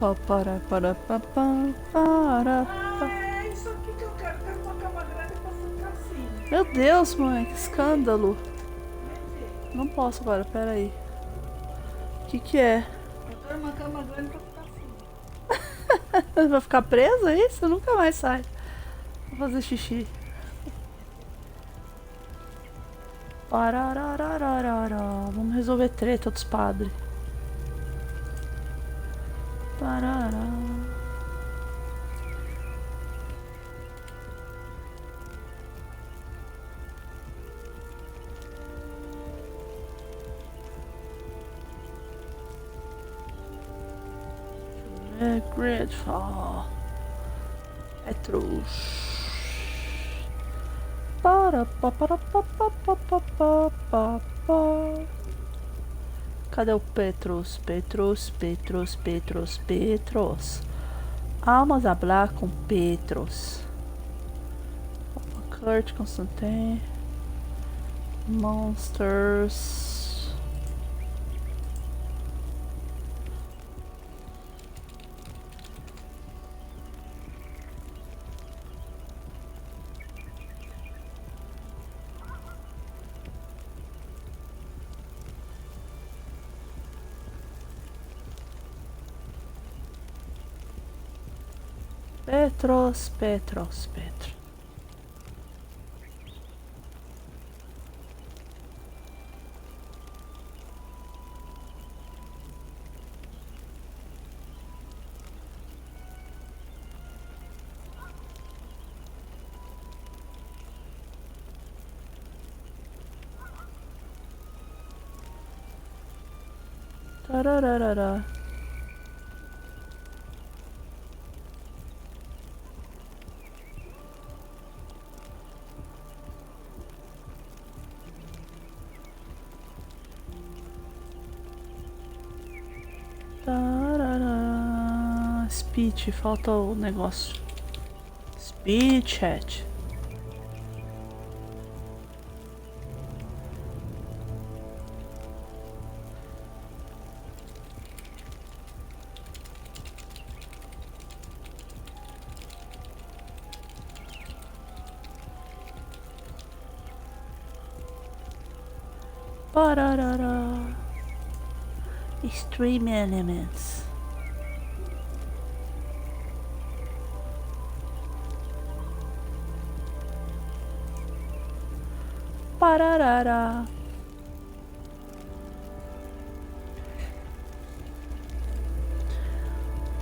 Pá, para. É isso aqui que eu quero. Quero uma cama grande pra ficar assim. Meu Deus, mãe, que escândalo. Entendi. Não posso agora, pera aí. O que que é? Eu quero uma cama grande pra ficar assim. Vai ficar preso, é isso? Nunca mais sai. Vou fazer xixi. Parararararara. Vamos resolver treta dos padres. Parará. É grateful. Petrus. Para. Cadê o Petrus? Petrus. Vamos falar com Petrus. Kurt Constantine. Monsters. Petros. Tarararara. Tarará. Speech, falta o negócio. Speech chat. Pararara. Stream elements. Pararara.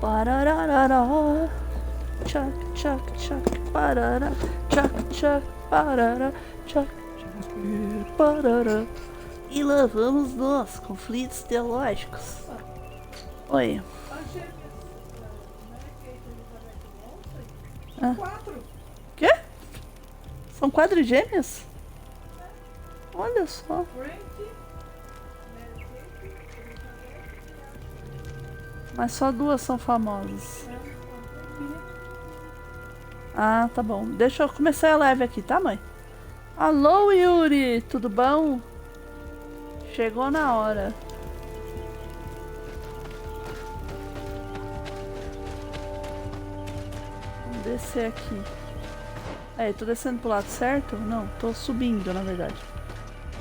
Pararara. Chuck. Parara. Chuck. Parara. Chuck. Parara. E lá vamos nós, conflitos teológicos. Oi. As gêmeas, né, que a Elizabeth ontem, Ah. 4. Quê? São quadrigêmeas? Olha só. Frank, Mas só duas são famosas. Ah, tá bom. Deixa eu começar a live aqui, tá, mãe? Alô, Yuri! Tudo bom? Chegou na hora. Vamos descer aqui. É, tô descendo pro lado certo? Não, tô subindo, na verdade.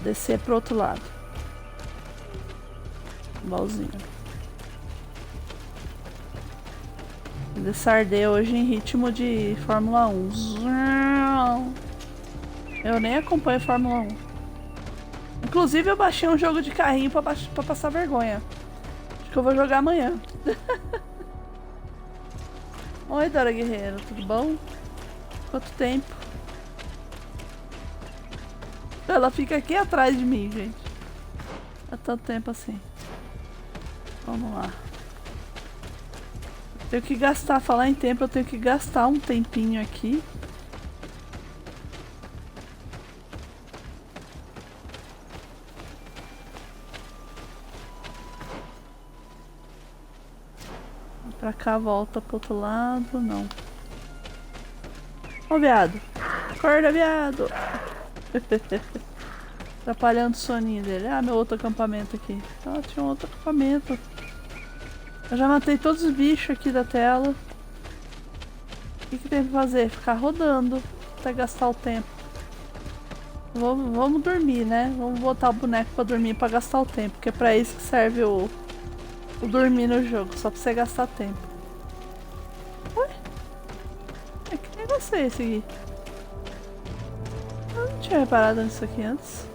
Descer pro outro lado. Igualzinho. Descardei hoje em ritmo de Fórmula 1. Eu nem acompanho Fórmula 1. Inclusive eu baixei um jogo de carrinho pra passar vergonha. Acho que eu vou jogar amanhã. Oi, Dora Guerreiro, tudo bom? Quanto tempo? Ela fica aqui atrás de mim, gente. Há tanto tempo assim. Vamos lá. Tenho que gastar, falar em tempo, eu tenho que gastar um tempinho aqui. Pra cá, volta pro outro lado, não. Ó, viado. Acorda, viado. Atrapalhando o soninho dele. Ah, meu outro acampamento aqui. Ah, tinha um outro acampamento. Eu já matei todos os bichos aqui da tela. O que tem pra fazer? Ficar rodando até gastar o tempo. Vamos dormir, né? Vamos botar o boneco pra dormir pra gastar o tempo. Porque é pra isso que serve o dormir no jogo. Só pra você gastar tempo. Ué? Que negócio é esse aqui? Eu não tinha reparado nisso aqui antes.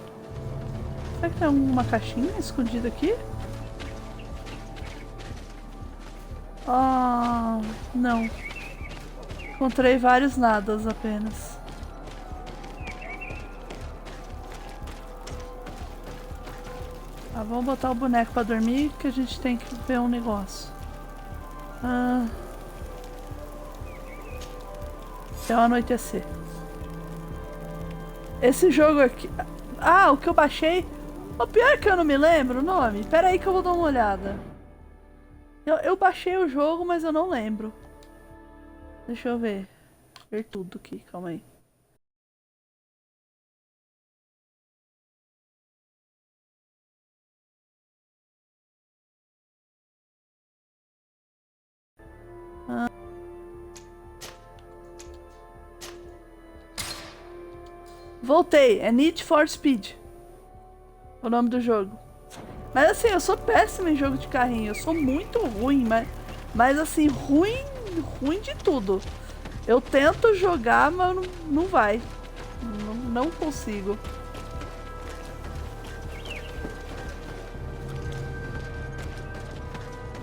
Será que tem alguma caixinha escondida aqui? Ah, não. Encontrei vários nadas apenas. Ah, vamos botar o boneco pra dormir que a gente tem que ver um negócio. Até o anoitecer. Esse jogo aqui... Ah, o que eu baixei... O pior é que eu não me lembro o nome. Pera aí que eu vou dar uma olhada. Eu baixei o jogo, mas eu não lembro. Deixa eu ver. Ver tudo aqui, calma aí. Voltei, é Need for Speed. O nome do jogo. Mas assim, eu sou péssima em jogo de carrinho. Eu sou muito ruim, mas assim, ruim de tudo. Eu tento jogar, mas não vai. Não consigo.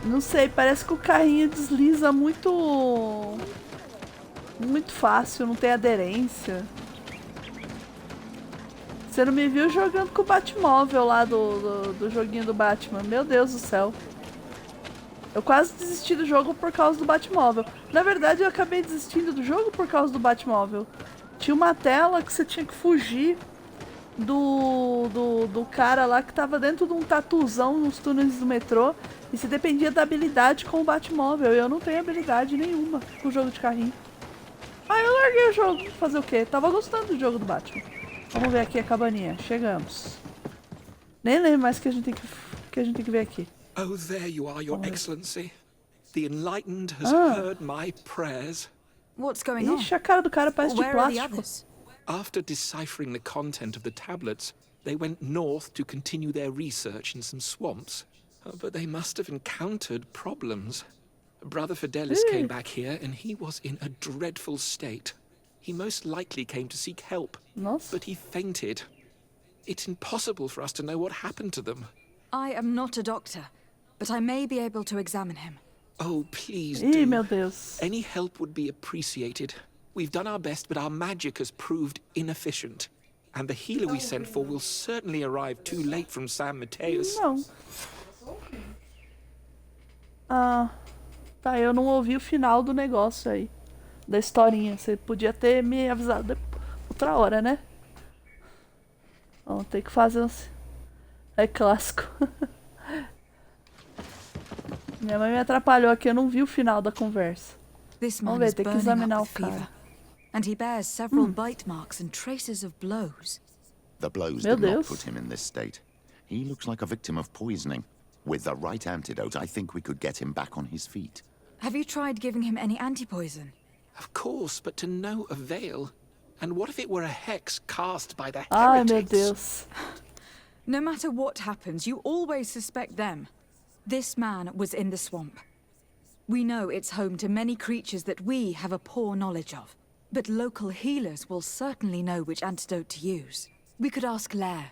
Não sei, parece que o carrinho desliza muito fácil, não tem aderência. Você não me viu jogando com o Batmóvel lá do joguinho do Batman. Meu Deus do céu. Eu quase desisti do jogo por causa do Batmóvel. Na verdade, eu acabei desistindo do jogo por causa do Batmóvel. Tinha uma tela que você tinha que fugir do cara lá que tava dentro de um tatuzão nos túneis do metrô. E se dependia da habilidade com o Batmóvel. E eu não tenho habilidade nenhuma com o jogo de carrinho. Aí eu larguei o jogo. Fazer o quê? Tava gostando do jogo do Batman. Vamos ver aqui a cabaninha. Chegamos. Nem lembro mais o que a gente tem que ver aqui. Oh, there you are, Your Excellency. The enlightened has heard my prayers. What's going on? Ixi, a cara do cara parece de Where are the plástico. others? After deciphering the content of the tablets, they went north to continue their research in some swamps. But they must have encountered problems. Brother Fidelis came back here and he was in a dreadful state. He most likely came to seek help, Nossa. but he fainted. It's impossible for us to know what happened to them. I am not a doctor, but I may be able to examine him. Oh, please Ih, do. meu Deus. Any help would be appreciated. We've done our best, but our magic has proved inefficient. And the healer we sent for will certainly arrive too late from San Mateus. Não. Ah, tá, eu não ouvi o final do negócio aí. Da historinha. Você podia ter me avisado outra hora, né? Vamos ter que fazer uns... É clássico. Minha mãe me atrapalhou aqui, eu não vi o final da conversa. This Vamos man ver, is tem que burning examinar up o with cara. fever, and he bears several bite marks and traces of blows. The blows Meu did not Deus. put him in this state. He looks like a victim of poisoning. With the right antidote, I think we could get him back on his feet. Have you tried giving him any anti-poison? Of course, but to no avail. And what if it were a hex cast by the Ai, meu heretics? Deus. No matter what happens, you always suspect them. This man was in the swamp. We know it's home to many creatures that we have a poor knowledge of. But local healers will certainly know which antidote to use. We could ask Lair.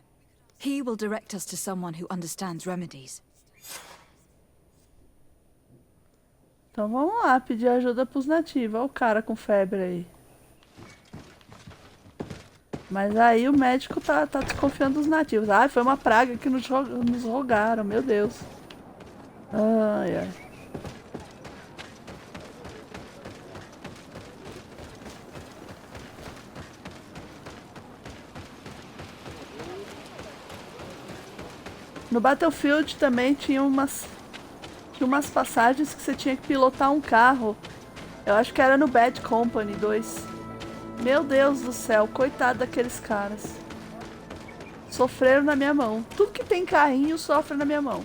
He will direct us to someone who understands remedies. Então vamos lá, pedir ajuda pros nativos. Olha o cara com febre aí. Mas aí o médico tá desconfiando dos nativos. Ai, foi uma praga que nos rogaram, meu Deus. Ai, ai. No Battlefield também tinha umas passagens que você tinha que pilotar um carro. Eu acho que era no Bad Company 2. Meu Deus do céu, coitado daqueles caras. Sofreram na minha mão. Tudo que tem carrinho sofre na minha mão.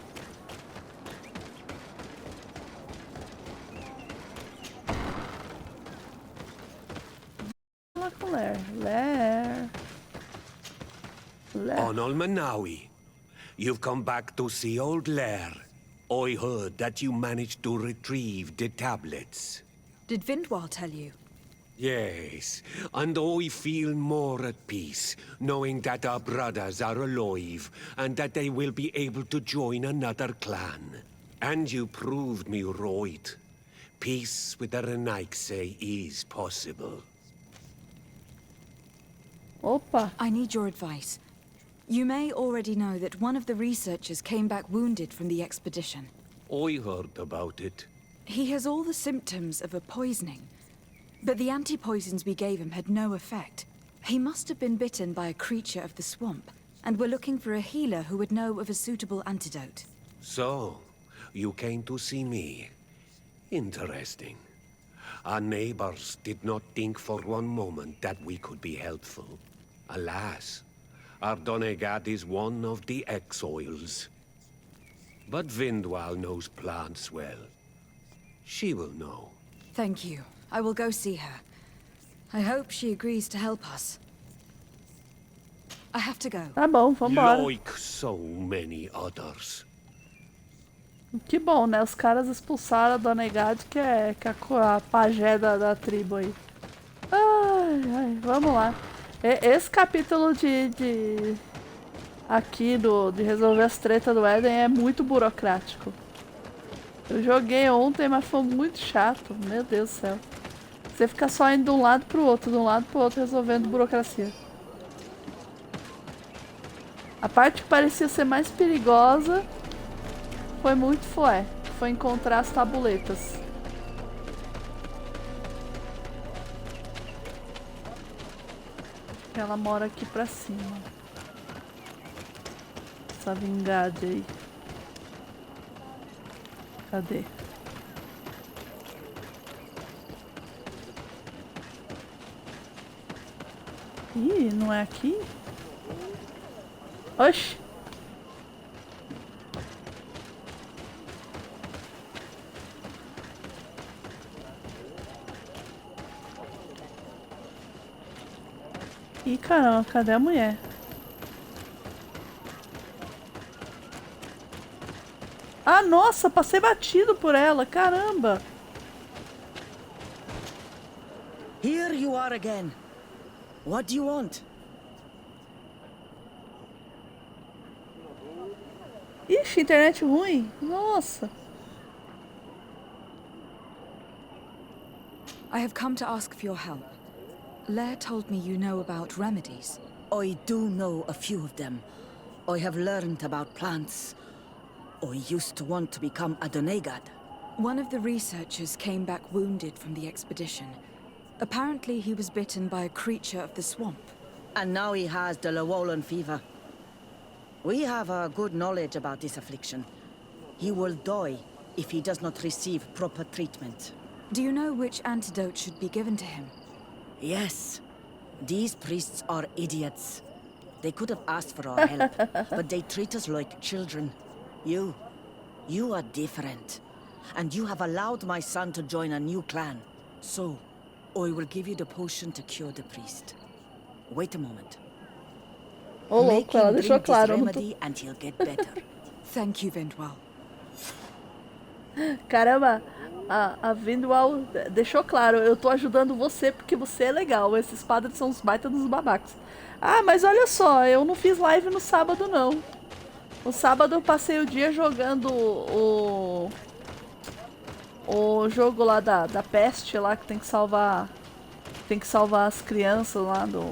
Lair. Lair. Lair. On Olmanawi, you've come back to see old Lair. I heard that you managed to retrieve the tablets. Did Vindwal tell you? Yes, and I feel more at peace, knowing that our brothers are alive, and that they will be able to join another clan. And you proved me right. Peace with the Renaigse is possible. Opa. I need your advice. You may already know that one of the researchers came back wounded from the expedition. I heard about it. He has all the symptoms of a poisoning, but the anti-poisons we gave him had no effect. He must have been bitten by a creature of the swamp, and we're looking for a healer who would know of a suitable antidote. So, you came to see me. Interesting. Our neighbors did not think for one moment that we could be helpful. Alas, our Donegad is one of the exiles. But Vindwal knows plants well. She will know. Thank you. I will go see her. I hope she agrees to help us. I have to go. Tá bom, vambora. Like so many others. Que bom, né? Os caras expulsaram a Dona Egade, que é a pajé da tribo aí. Ai, ai, vamos lá. Esse capítulo aqui de resolver as tretas do Éden é muito burocrático. Eu joguei ontem, mas foi muito chato. Meu Deus do céu. Você fica só indo de um lado pro outro, resolvendo burocracia. A parte que parecia ser mais perigosa foi muito fué. Foi encontrar as tabuletas. Ela mora aqui pra cima. Essa vingade aí. Cadê? Ih, não é aqui? Oxi! Ih, caramba, cadê a mulher? Ah, nossa, passei batido por ela, caramba! Here you are again. What do you want? Ixi, internet ruim. Nossa. I have come to ask for your help. Lair told me you know about remedies. I do know a few of them. I have learned about plants. I used to want to become a Donegad. One of the researchers came back wounded from the expedition. Apparently he was bitten by a creature of the swamp. And now he has the Llewellyn fever. We have a good knowledge about this affliction. He will die if he does not receive proper treatment. Do you know which antidote should be given to him? Yes. These priests are idiots. They could have asked for our help, but they treat us like children. You are different. And you have allowed my son to join a new clan. So, I will give you the potion to cure the priest. Wait a moment. Ô, Make louco, ela him deixou drink this claro. Eu não tô... remedy and he'll get better. Thank you, Vindwal. Caramba, a Vindwal deixou claro, eu tô ajudando você porque você é legal. Esses padres são os baita dos babacas. Ah, mas olha só, eu não fiz live no sábado, não. No sábado eu passei o dia jogando o jogo lá da peste lá que tem que salvar as crianças lá do...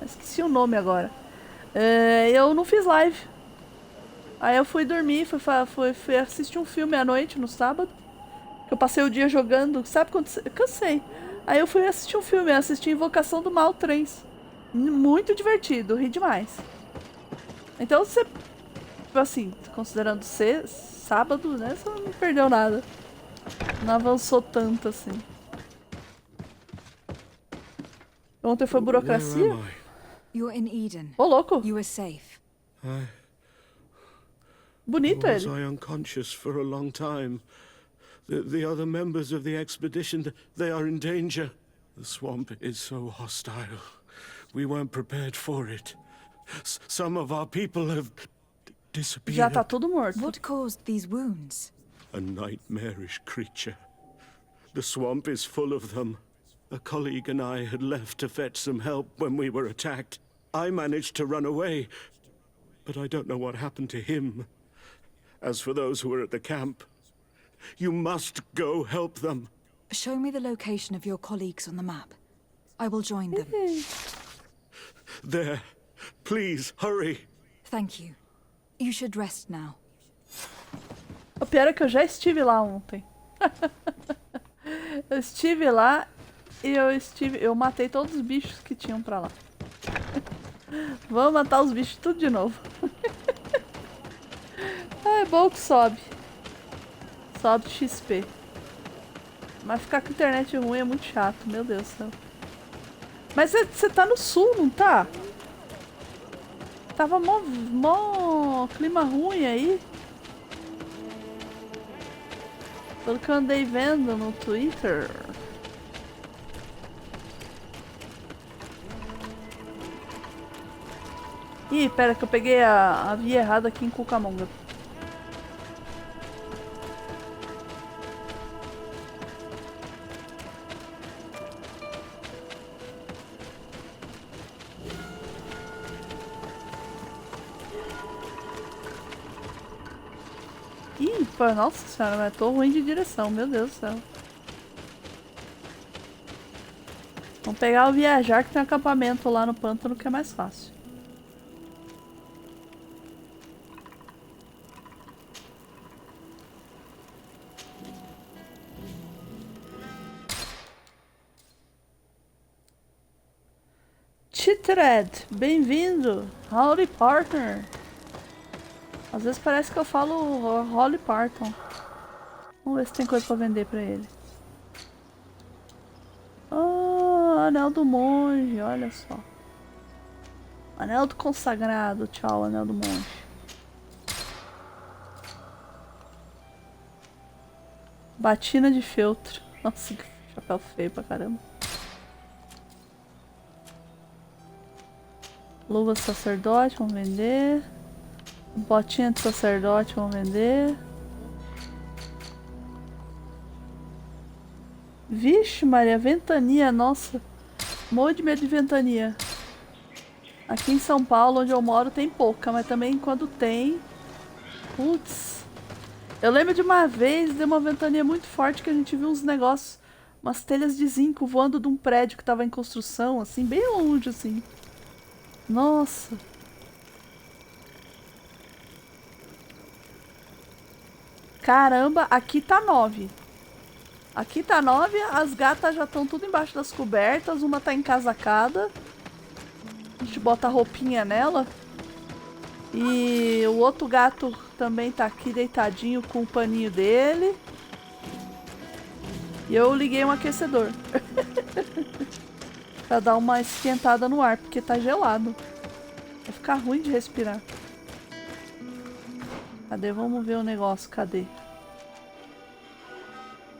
Esqueci o nome agora. Eu não fiz live. Aí eu fui dormir, fui assistir um filme à noite no sábado. Eu passei o dia jogando, sabe quando... Eu cansei. Aí eu fui assistir um filme, assisti Invocação do Mal 3. Muito divertido, ri demais. Então você... Assim, considerando ser sábado, né? Você não perdeu nada. Não avançou tanto assim. Ontem foi burocracia? You're in Eden. Ô, louco! You are safe. Bonito Was ele. I unconscious for a long time? The other members of the expedition, they are in danger. The swamp is so hostile. We weren't prepared for it. Some of our people have disappeared. Já tá tudo morto. What caused these wounds? A nightmarish creature. The swamp is full of them. A colleague and I had left to fetch some help when we were attacked. I managed to run away, but I don't know what happened to him. As for those who were at the camp, you must go help them. Show me the location of your colleagues on the map. I will join them. There. Please, hurry. Thank you. You should rest now. O pior é que eu já estive lá ontem. Eu estive lá e eu matei todos os bichos que tinham pra lá. Vamos matar os bichos tudo de novo. É bom que sobe. Sobe XP. Mas ficar com internet ruim é muito chato, meu Deus do céu. Mas você tá no sul, não tá? Tava mó clima ruim aí. Pelo que eu andei vendo no Twitter. Ih, pera que eu peguei a via errada aqui em Cucamonga. Ih, pô, nossa senhora, mas tô ruim de direção, meu Deus do céu. Vamos pegar o viajar que tem acampamento lá no pântano que é mais fácil. Titred, bem-vindo! Howdy partner! Às vezes parece que eu falo Holly Parton. Vamos ver se tem coisa pra vender pra ele. Ah, anel do monge, olha só. Anel do consagrado, tchau, anel do monge. Batina de feltro. Nossa, que chapéu feio pra caramba. Luva sacerdote, vamos vender. Botinha de sacerdote, vamos vender. Vixe Maria, ventania, nossa. Morro de medo de ventania. Aqui em São Paulo, onde eu moro, tem pouca, mas também quando tem... Putz. Eu lembro de uma vez, deu uma ventania muito forte que a gente viu uns negócios, umas telhas de zinco voando de um prédio que tava em construção, assim, bem longe, assim. Nossa. Caramba, aqui tá 9. Aqui tá 9, as gatas já estão tudo embaixo das cobertas, uma tá encasacada. A gente bota a roupinha nela. E o outro gato também tá aqui deitadinho com o paninho dele. E eu liguei um aquecedor. Pra dar uma esquentada no ar, porque tá gelado. Vai ficar ruim de respirar. Cadê? Vamos ver o negócio. Cadê?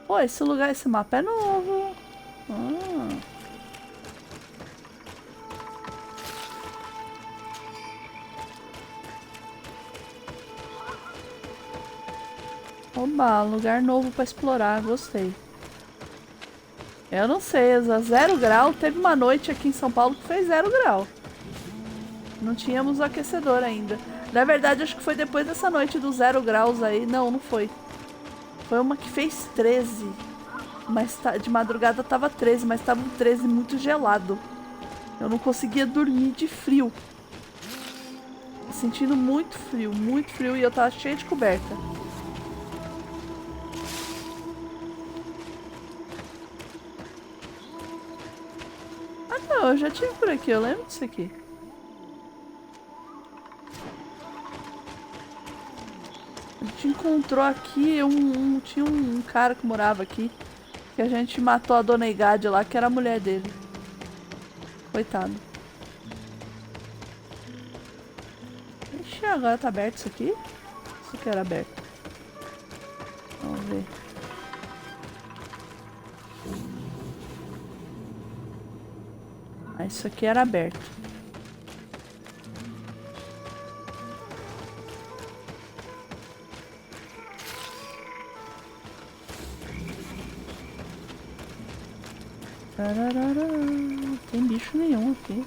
Pô, esse lugar, esse mapa é novo. Oba, lugar novo pra explorar. Gostei. Eu não sei, a 0 grau. Teve uma noite aqui em São Paulo que fez 0 grau. Não tínhamos aquecedor ainda. Na verdade, acho que foi depois dessa noite dos 0 graus aí. Não, não foi. Foi uma que fez 13. Mas de madrugada tava 13, mas tava um 13 muito gelado. Eu não conseguia dormir de frio. Sentindo muito frio e eu tava cheia de coberta. Ah não, eu já tive por aqui, eu lembro disso aqui. A gente encontrou aqui, tinha um cara que morava aqui, que a gente matou a dona Igade lá, que era a mulher dele. Coitado. Ixi, agora tá aberto isso aqui? Isso aqui era aberto. Vamos ver. Ah, isso aqui era aberto. Tararara. Não tem bicho nenhum aqui.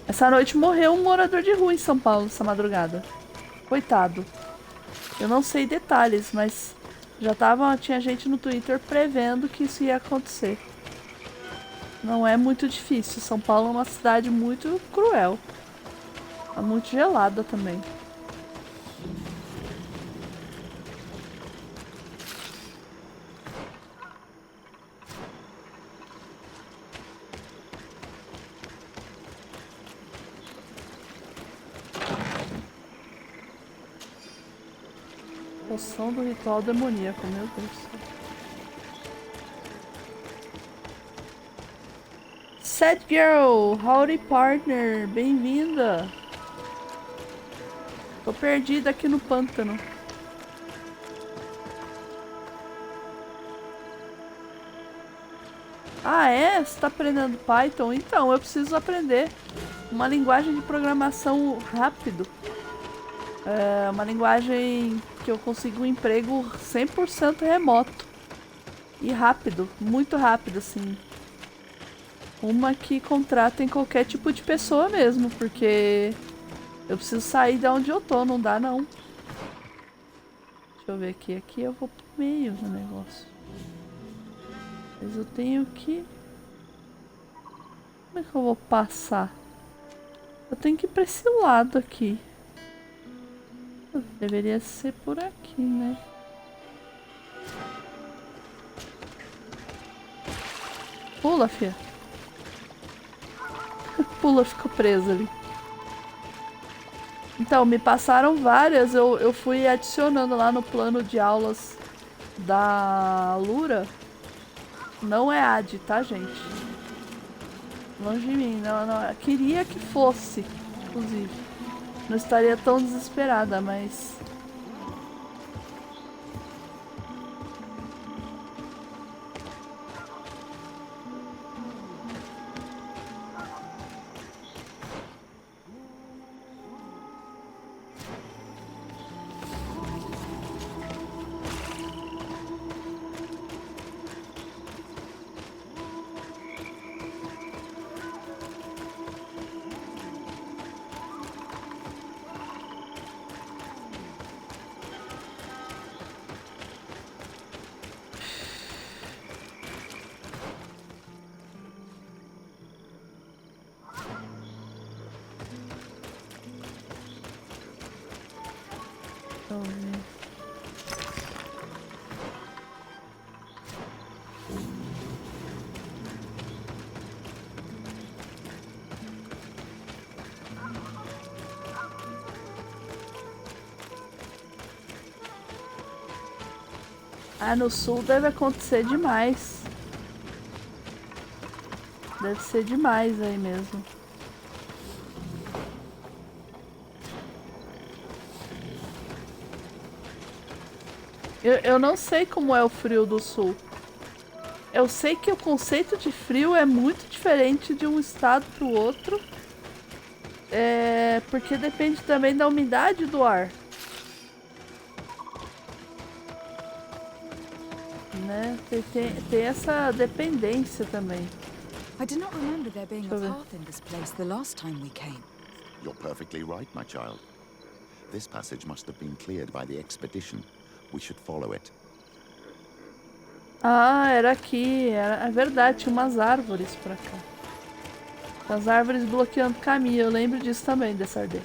Essa noite morreu um morador de rua em São Paulo, essa madrugada. Coitado. Eu não sei detalhes, mas tinha gente no Twitter prevendo que isso ia acontecer. Não é muito difícil. São Paulo é uma cidade muito cruel. É muito gelada também. Poção do ritual demoníaco, meu Deus do céu. Sad Girl, howdy partner, bem-vinda. Tô perdida aqui no pântano. Ah, é? Você tá aprendendo Python? Então, eu preciso aprender uma linguagem de programação rápido. É uma linguagem que eu consigo um emprego 100% remoto. E rápido, muito rápido, assim. Uma que contrata em qualquer tipo de pessoa mesmo, porque eu preciso sair de onde eu tô, não dá não. Deixa eu ver aqui. Aqui eu vou pro meio do negócio. Mas eu tenho que... Como é que eu vou passar? Eu tenho que ir pra esse lado aqui. Deveria ser por aqui, né? Pula, fia. Pula, ficou presa ali. Então, me passaram várias. Eu fui adicionando lá no plano de aulas da Lura. Não é AD, tá, gente? Longe de mim. Não. Queria que fosse, inclusive. Não estaria tão desesperada, mas... Ah, no sul deve acontecer demais. Deve ser demais aí mesmo. Eu não sei como é o frio do sul. Eu sei que o conceito de frio é muito diferente de um estado para o outro. Porque depende também da umidade do ar. Né? Tem essa dependência também. I do not remember there being a path in this place the last time we came. You're perfectly right, my child. This passage must have been cleared by the expedition. We should follow it. Ah, era aqui. É verdade, tinha umas árvores pra cá. As árvores bloqueando o caminho. Eu lembro disso também, dessa ardeia.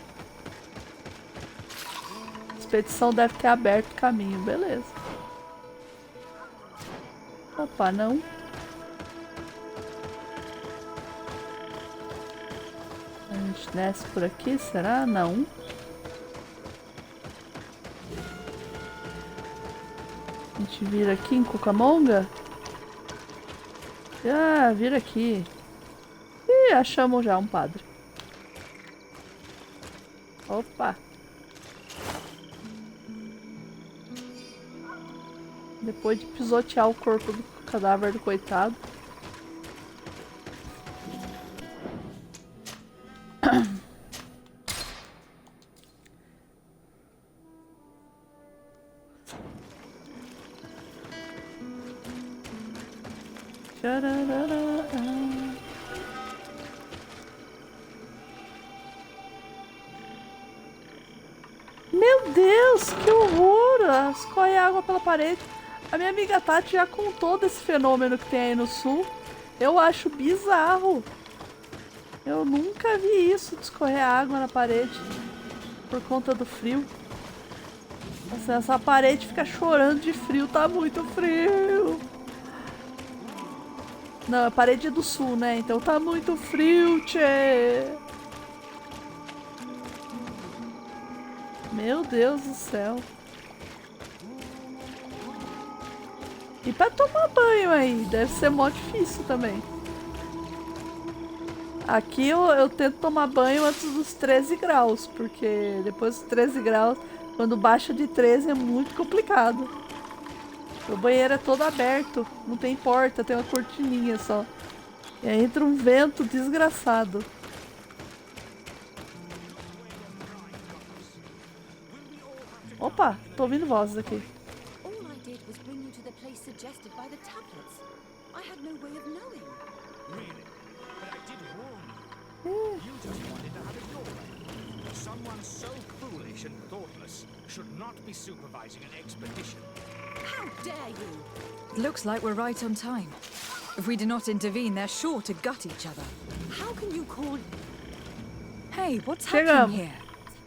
A expedição deve ter aberto o caminho, beleza. Opa, não. A gente desce por aqui, será? Não. A gente vira aqui em Cucamonga? Ah, vira aqui. Ih, achamos já um padre. Opa. Depois de pisotear o corpo do cadáver do coitado. Meu Deus, que horror! Escorre água pela parede. A minha amiga Tati já contou desse fenômeno que tem aí no sul. Eu acho bizarro. Eu nunca vi isso de escorrer água na parede por conta do frio. Assim, essa parede fica chorando de frio, tá muito frio. Não, a parede é do sul, né? Então tá muito frio, tchê. Meu Deus do céu. E pra tomar banho aí, deve ser mó difícil também. Aqui eu tento tomar banho antes dos 13 graus, porque depois dos 13 graus, quando baixa de 13 é muito complicado. O banheiro é todo aberto, não tem porta, tem uma cortininha só. E aí entra um vento desgraçado. Opa, tô ouvindo vozes aqui. All I did was bring you to the place suggested by the tablets. I had no way of knowing. Really? But I did warn you. You just wanted to have it your way. Someone so foolish and thoughtless should not be supervising an expedition. How dare you? Looks like we're right on time. If we do not intervene, they're sure to gut each other. How can you call... Hey, what's Chegamos. happening here?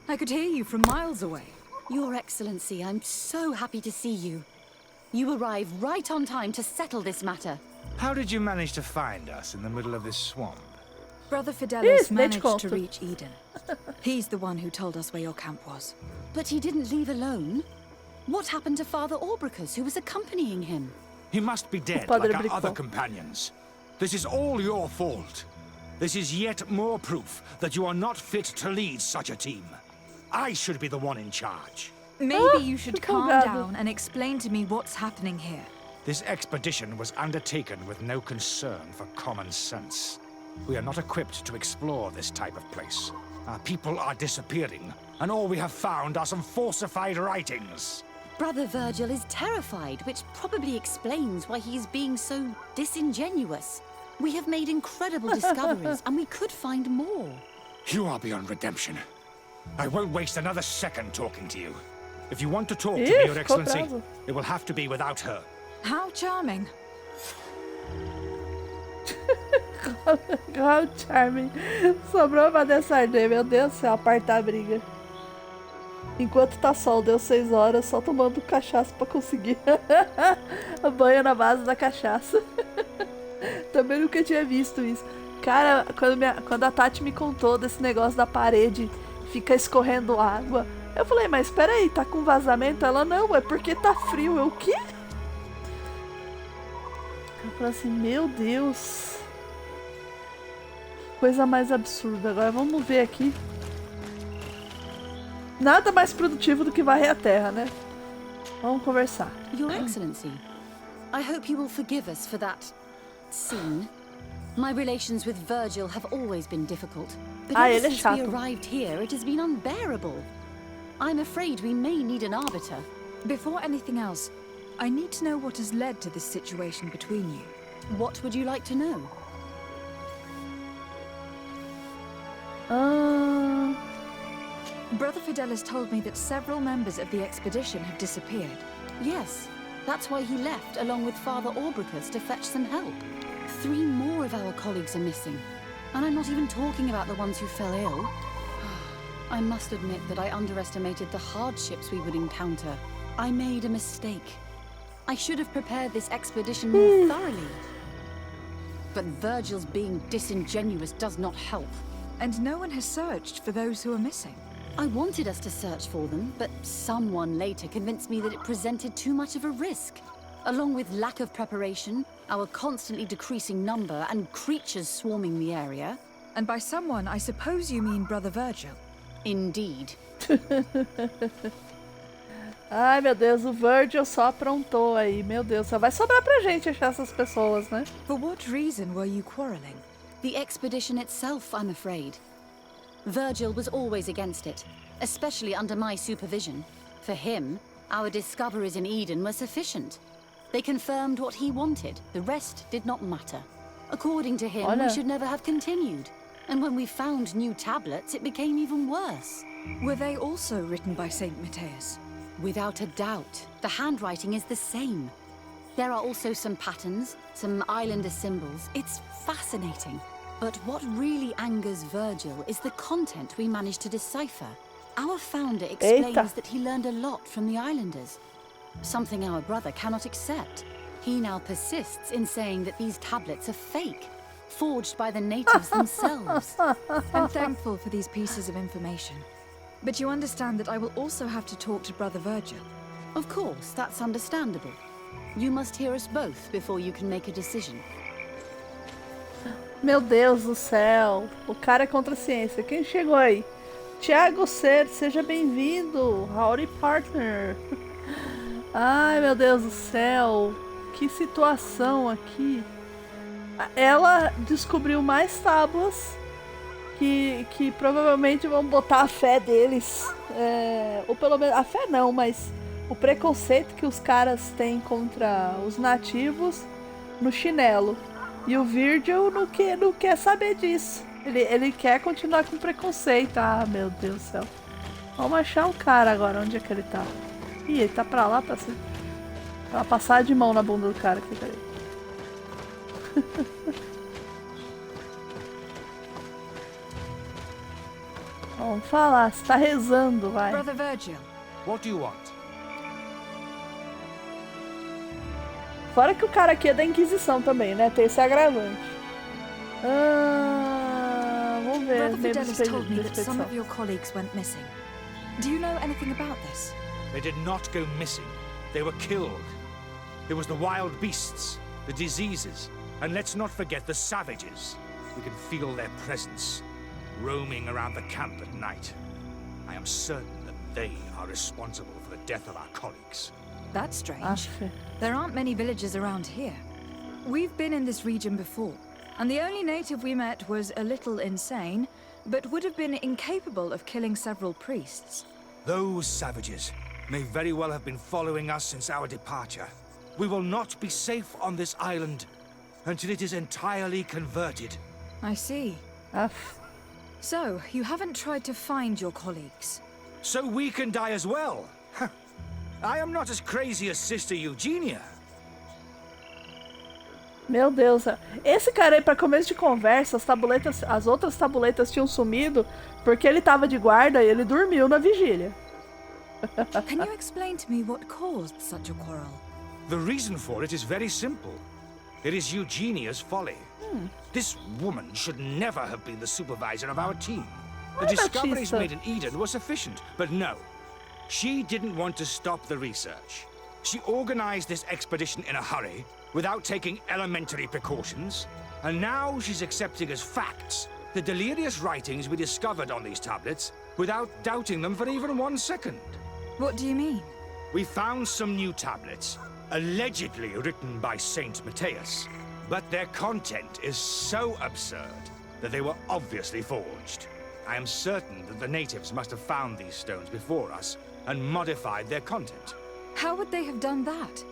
I could hear you from miles away. Your Excellency, I'm so happy to see you. You arrived right on time to settle this matter. How did you manage to find us in the middle of this swamp? Brother Fidelis Yes, managed let's to go. reach Eden. He's the one who told us where your camp was. But he didn't leave alone. What happened to Father Orbricus, who was accompanying him? He must be dead Padre like our Bricco. other companions. This is all your fault. This is yet more proof that you are not fit to lead such a team. I should be the one in charge. Maybe you should calm empolgado. down and explain to me what's happening here. This expedition was undertaken with no concern for common sense. We are not equipped to explore this type of place. Our people are disappearing, and all we have found are some falsified writings. Brother Virgil is terrified, which probably explains why he's being so disingenuous. We have made incredible discoveries, and we could find more. You are beyond redemption. I won't waste another second talking to you. If you want to talk to me, Your ficou Excellency, bravo. it will have to be without her. How charming. How charming. Sobrou uma dessa arder, meu Deus do céu, apartar a briga. Enquanto tá sol, deu 6 horas, só tomando cachaça pra conseguir. Banho na base da cachaça. Também nunca tinha visto isso. Cara, quando a Tati me contou desse negócio da parede, fica escorrendo água. Eu falei, mas peraí, tá com vazamento? Ela, não, é porque tá frio. Eu, o quê? Eu falei assim, meu Deus. Que coisa mais absurda. Agora vamos ver aqui. Nada mais produtivo do que varrer a terra, né? Vamos conversar. Your Excellency, I hope you will forgive us for that scene. My relations with Virgil have always been difficult, but Ah, ever ele é since we chato. arrived here, it has been unbearable. I'm afraid we may need an arbiter. Before anything else, I need to know what has led to this situation between you. What would you like to know? Brother Fidelis told me that several members of the expedition have disappeared. Yes, that's why he left along with Father Orbricus to fetch some help. 3 more of our colleagues are missing, and I'm not even talking about the ones who fell ill. I must admit that I underestimated the hardships we would encounter. I made a mistake. I should have prepared this expedition more thoroughly. But Virgil's being disingenuous does not help. And no one has searched for those who are missing. I wanted us to search for them, but someone later convinced me that it presented too much of a risk. Along with lack of preparation, our constantly decreasing number, and creatures swarming the area. And by someone, I suppose you mean Brother Virgil. Indeed. Ai, meu Deus, o Virgil só aprontou aí. Meu Deus, só vai sobrar pra gente achar essas pessoas, né? For what reason were you quarreling? The expedition itself, I'm afraid. Virgil was always against it, especially under my supervision. For him, our discoveries in Eden were sufficient. They confirmed what he wanted. The rest did not matter. According to him, we should never have continued. And when we found new tablets, it became even worse. Were they also written by Saint Matthias? Without a doubt. The handwriting is the same. There are also some patterns, some islander symbols. It's fascinating. But what really angers Virgil is the content we managed to decipher. Our founder explains that he learned a lot from the islanders. Something our brother cannot accept. He now persists in saying that these tablets are fake, forged by the natives themselves. I'm thankful for these pieces of information. But you understand that I will also have to talk to Brother Virgil. Of course, that's understandable. You must hear us both before you can make a decision. Meu Deus do céu. O cara é contra a ciência. Quem chegou aí? Thiago Ser, seja bem-vindo. Howdy, partner. Ai, meu Deus do céu. Que situação aqui. Ela descobriu mais tábuas que provavelmente vão botar a fé deles. Ou pelo menos, a fé não, mas o preconceito que os caras têm contra os nativos no chinelo. E o Virgil não quer saber disso. Ele quer continuar com preconceito. Ah, meu Deus do céu. Vamos achar o cara agora. Onde é que ele tá? Ih, ele tá pra lá, pra cima. Vai passar de mão na bunda do cara aqui, peraí. Vamos falar, você tá rezando, vai. Brother Virgil. What do you want? Fora que o cara aqui é da Inquisição também, né? Tem esse agravante. Vamos ver. Brother Fidelis told me that some of your colleagues went missing. Do you know anything about this? They did not go missing. They were killed. There was the wild beasts, the diseases, and let's not forget the savages. We can feel their presence, roaming around the camp at night. I am certain that they are responsible for the death of our colleagues. That's strange. There aren't many villages around here. We've been in this region before, and the only native we met was a little insane, but would have been incapable of killing several priests. Those savages may very well have been following us since our departure. We will not be safe on this island until it is entirely converted. I see. So, you haven't tried to find your colleagues? So we can die as well? I am not as crazy as Sister Eugenia. Meu Deus, esse cara aí, pra começo de conversa, as outras tabuletas tinham sumido porque ele tava de guarda e ele dormiu na vigília. Can you explain to me what caused such a quarrel? The reason for it is very simple. It is Eugenia's folly. This woman should never have been the supervisor of our team. The discoveries made in Eden were sufficient, but no. She didn't want to stop the research. She organized this expedition in a hurry, without taking elementary precautions, and now she's accepting as facts the delirious writings we discovered on these tablets, without doubting them for even 1 second. What do you mean? We found some new tablets, allegedly written by Saint Matthias, but their content is so absurd that they were obviously forged. I am certain that the natives must have found these stones before us and modified their content. How would they have done that?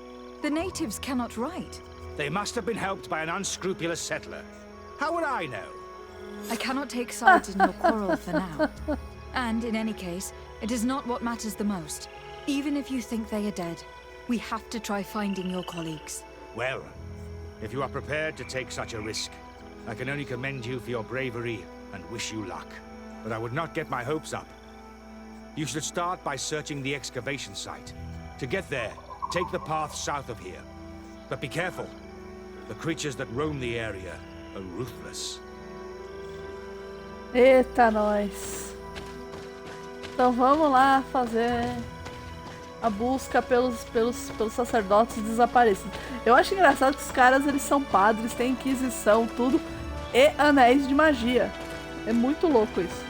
The natives cannot write. They must have been helped by an unscrupulous settler. How would I know? I cannot take sides in your quarrel for now. And in any case, it is not what matters the most. Even if you think they are dead, we have to try finding your colleagues. Well, if you are prepared to take such a risk, I can only commend you for your bravery and wish you luck. But I would not get my hopes up. You should start by searching the excavation site. To get there, take the path south of here. But be careful. The creatures that roam the area are ruthless. Eita, nós. Então vamos lá fazer a busca pelos sacerdotes desaparecidos. Eu acho engraçado que os caras, eles são padres, têm inquisição, tudo, e anéis de magia. É muito louco isso.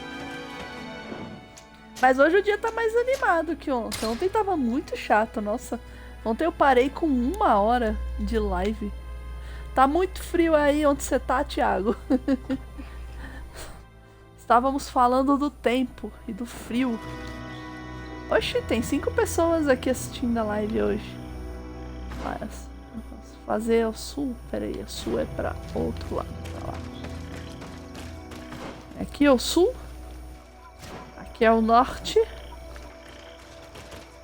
Mas hoje o dia tá mais animado que ontem. Ontem tava muito chato, nossa. Ontem eu parei com 1 hora de live. Tá muito frio aí onde você tá, Thiago. Estávamos falando do tempo e do frio. Oxi, tem 5 pessoas aqui assistindo a live hoje. Mas, vamos fazer o sul. Pera aí, o sul é pra outro lado. Pra lá. Aqui é o sul. Aqui é o norte.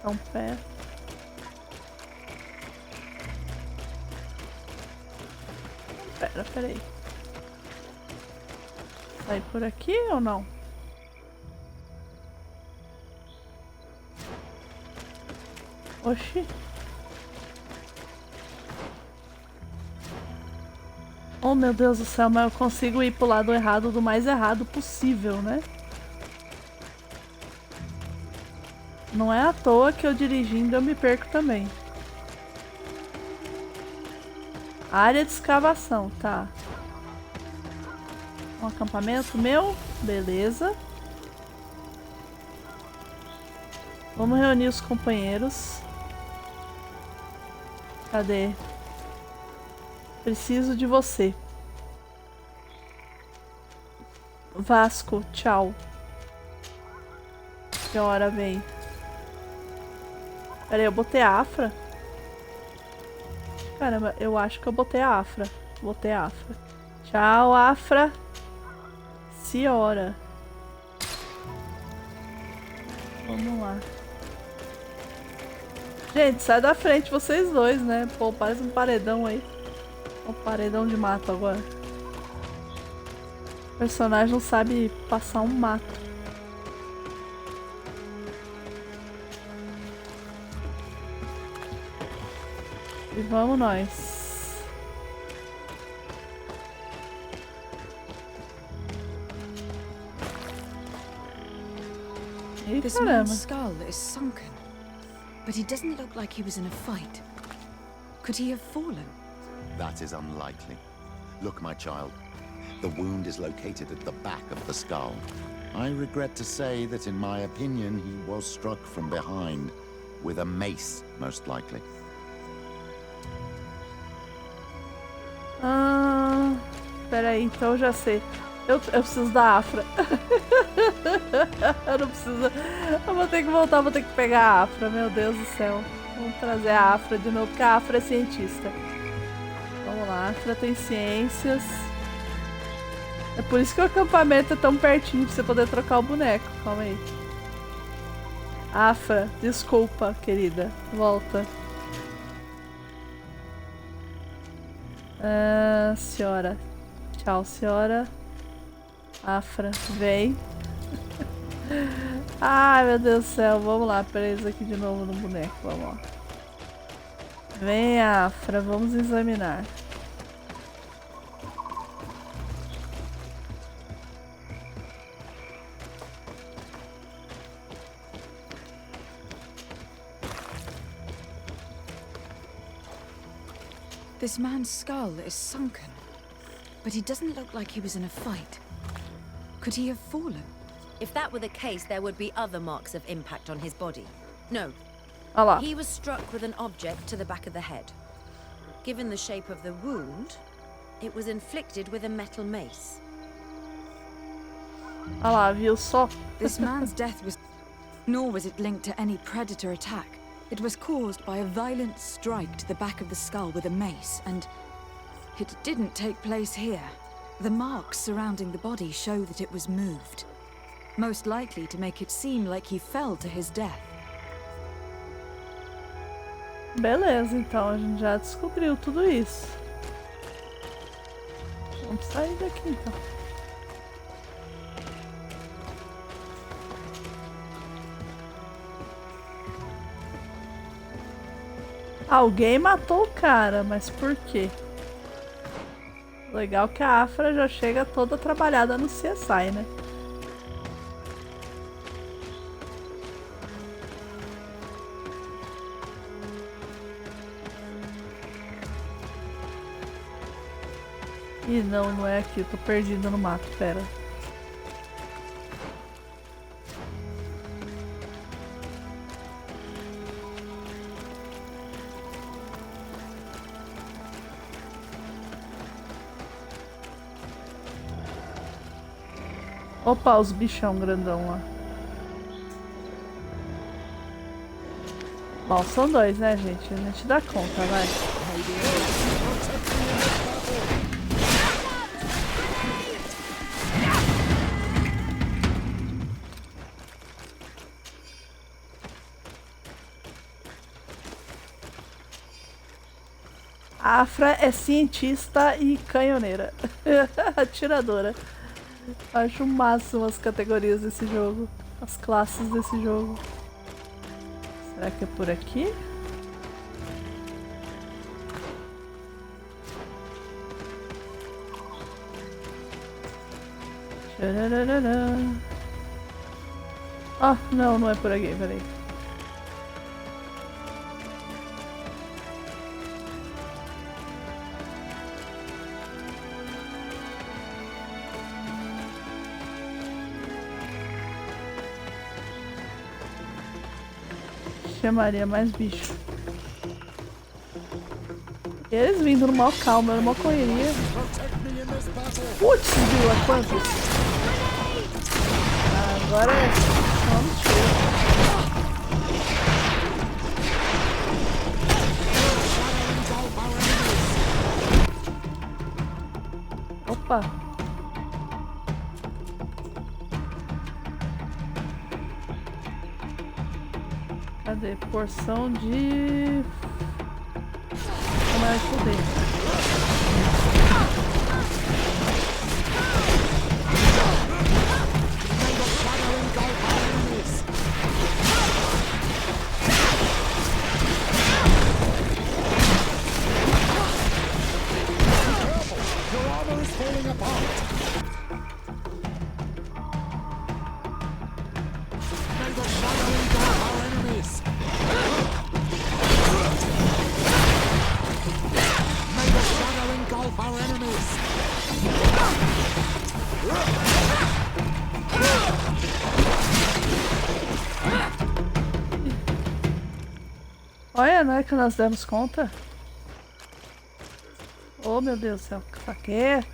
Então, pera. Pera aí. Sai por aqui ou não? Oxi. Oh, meu Deus do céu, mas eu consigo ir pro lado errado do mais errado possível, né? Não é à toa que eu dirigindo eu me perco também. Área de escavação, tá. Um acampamento meu, beleza. Vamos reunir os companheiros. Cadê? Preciso de você. Vasco, tchau. Que hora vem? Pera aí, eu botei a Afra? Caramba, eu acho que eu botei a Afra. Botei a Afra. Tchau, Afra. Senhora. Vamos lá. Gente, sai da frente vocês dois, né? Pô, parece um paredão aí. Um paredão de mato agora. O personagem não sabe passar um mato. E vamos nós. Ih, This caramba. man's skull is sunken, but he doesn't look like he was in a fight. Could he have fallen? That is unlikely. Look, my child. The wound is located at the back of the skull. I regret to say that in my opinion he was struck from behind. With a mace, most likely. Peraí, então eu já sei. Eu preciso da Afra. Eu não preciso. Eu vou ter que voltar, vou ter que pegar a Afra, meu Deus do céu. Vamos trazer a Afra de novo, porque a Afra é cientista. Vamos lá, a Afra tem ciências. É por isso que o acampamento é tão pertinho pra você poder trocar o boneco. Calma aí. Afra, desculpa, querida. Volta. Senhora. Tchau, senhora. Afra, vem. Ai, meu Deus do céu. Vamos lá, preso aqui de novo no boneco. Vamos lá. Vem, Afra, vamos examinar. This man's skull is sunken, but he doesn't look like he was in a fight. Could he have fallen? If that were the case, there would be other marks of impact on his body. No. Olha lá. He was struck with an object to the back of the head. Given the shape of the wound, it was inflicted with a metal mace. Olha lá, viu só? This man's death was... Nor was it linked to any predator attack. It was caused by a violent strike to the back of the skull with a mace, and it didn't take place here. The marks surrounding the body show that it was moved. Most likely to make it seem like he fell to his death. Beleza, então a gente já descobriu tudo isso. Vamos sair daqui então. Alguém matou o cara, mas por quê? Legal que a Afra já chega toda trabalhada no CSI, né? Ih, não é aqui, eu tô perdido no mato, pera. Opa, os bichão grandão lá. Bom, são dois, né, gente? A gente dá conta, vai. A Afra é cientista e canhoneira. Atiradora. Acho o máximo as categorias desse jogo. As classes desse jogo. Será que é por aqui? Ah, não, não é por aqui, peraí. Chamaria mais bicho. Eles vindo no maior calma, numa correria. Putz, viu a quantos? Agora é só no tiro. Opa! Cadê? Porção de... Como é que poder? Olha, não é que nós demos conta? Oh, meu Deus do céu, pra quê?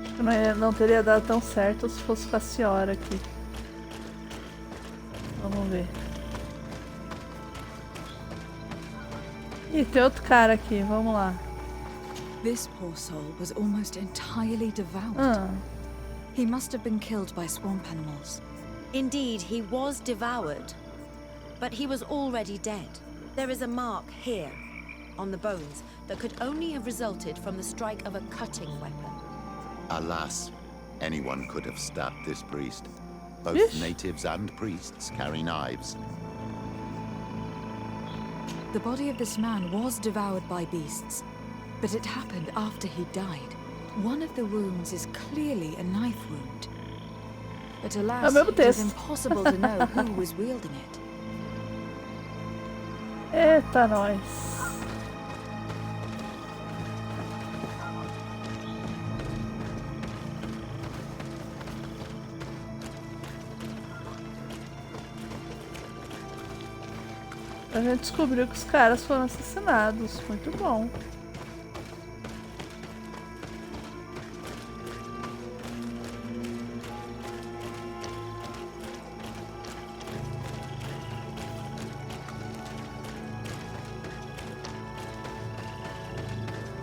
Acho que não teria dado tão certo se fosse com a senhora aqui. Vamos ver. Ih, tem outro cara aqui, vamos lá. This poor soul was almost entirely devoured. He must have been killed by swamp animals. Indeed, he was devoured, but he was already dead. There is a mark here, on the bones, that could only have resulted from the strike of a cutting weapon. Alas, anyone could have stabbed this priest. Both Yes. natives and priests carry knives. The body of this man was devoured by beasts, but it happened after he died. One of the wounds is clearly a knife wound. But alas, it is impossible to know who was wielding it. Eita, nós. A gente descobriu que os caras foram assassinados. Muito bom.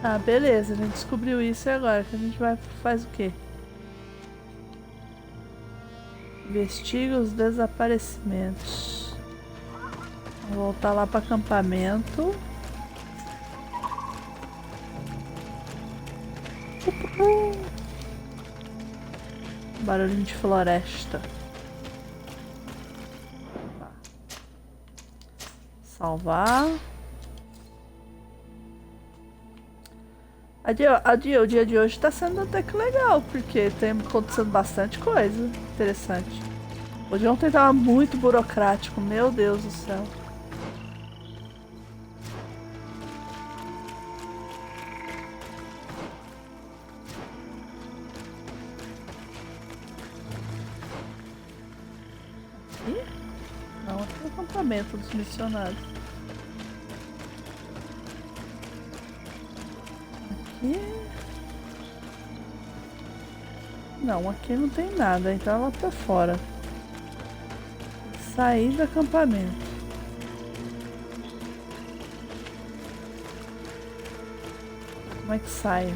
Ah, beleza, a gente descobriu isso e agora que a gente faz o quê? Investiga os desaparecimentos. Vou voltar lá para acampamento. Barulhinho de floresta. Salvar. O dia de hoje tá sendo até que legal, porque tem acontecendo bastante coisa interessante. Hoje ontem tava muito burocrático, meu Deus do céu. Ih, não, aqui é o acampamento dos missionários. aqui. Não, aqui não tem nada, então ela tá fora. Sair do acampamento. Como é que sai?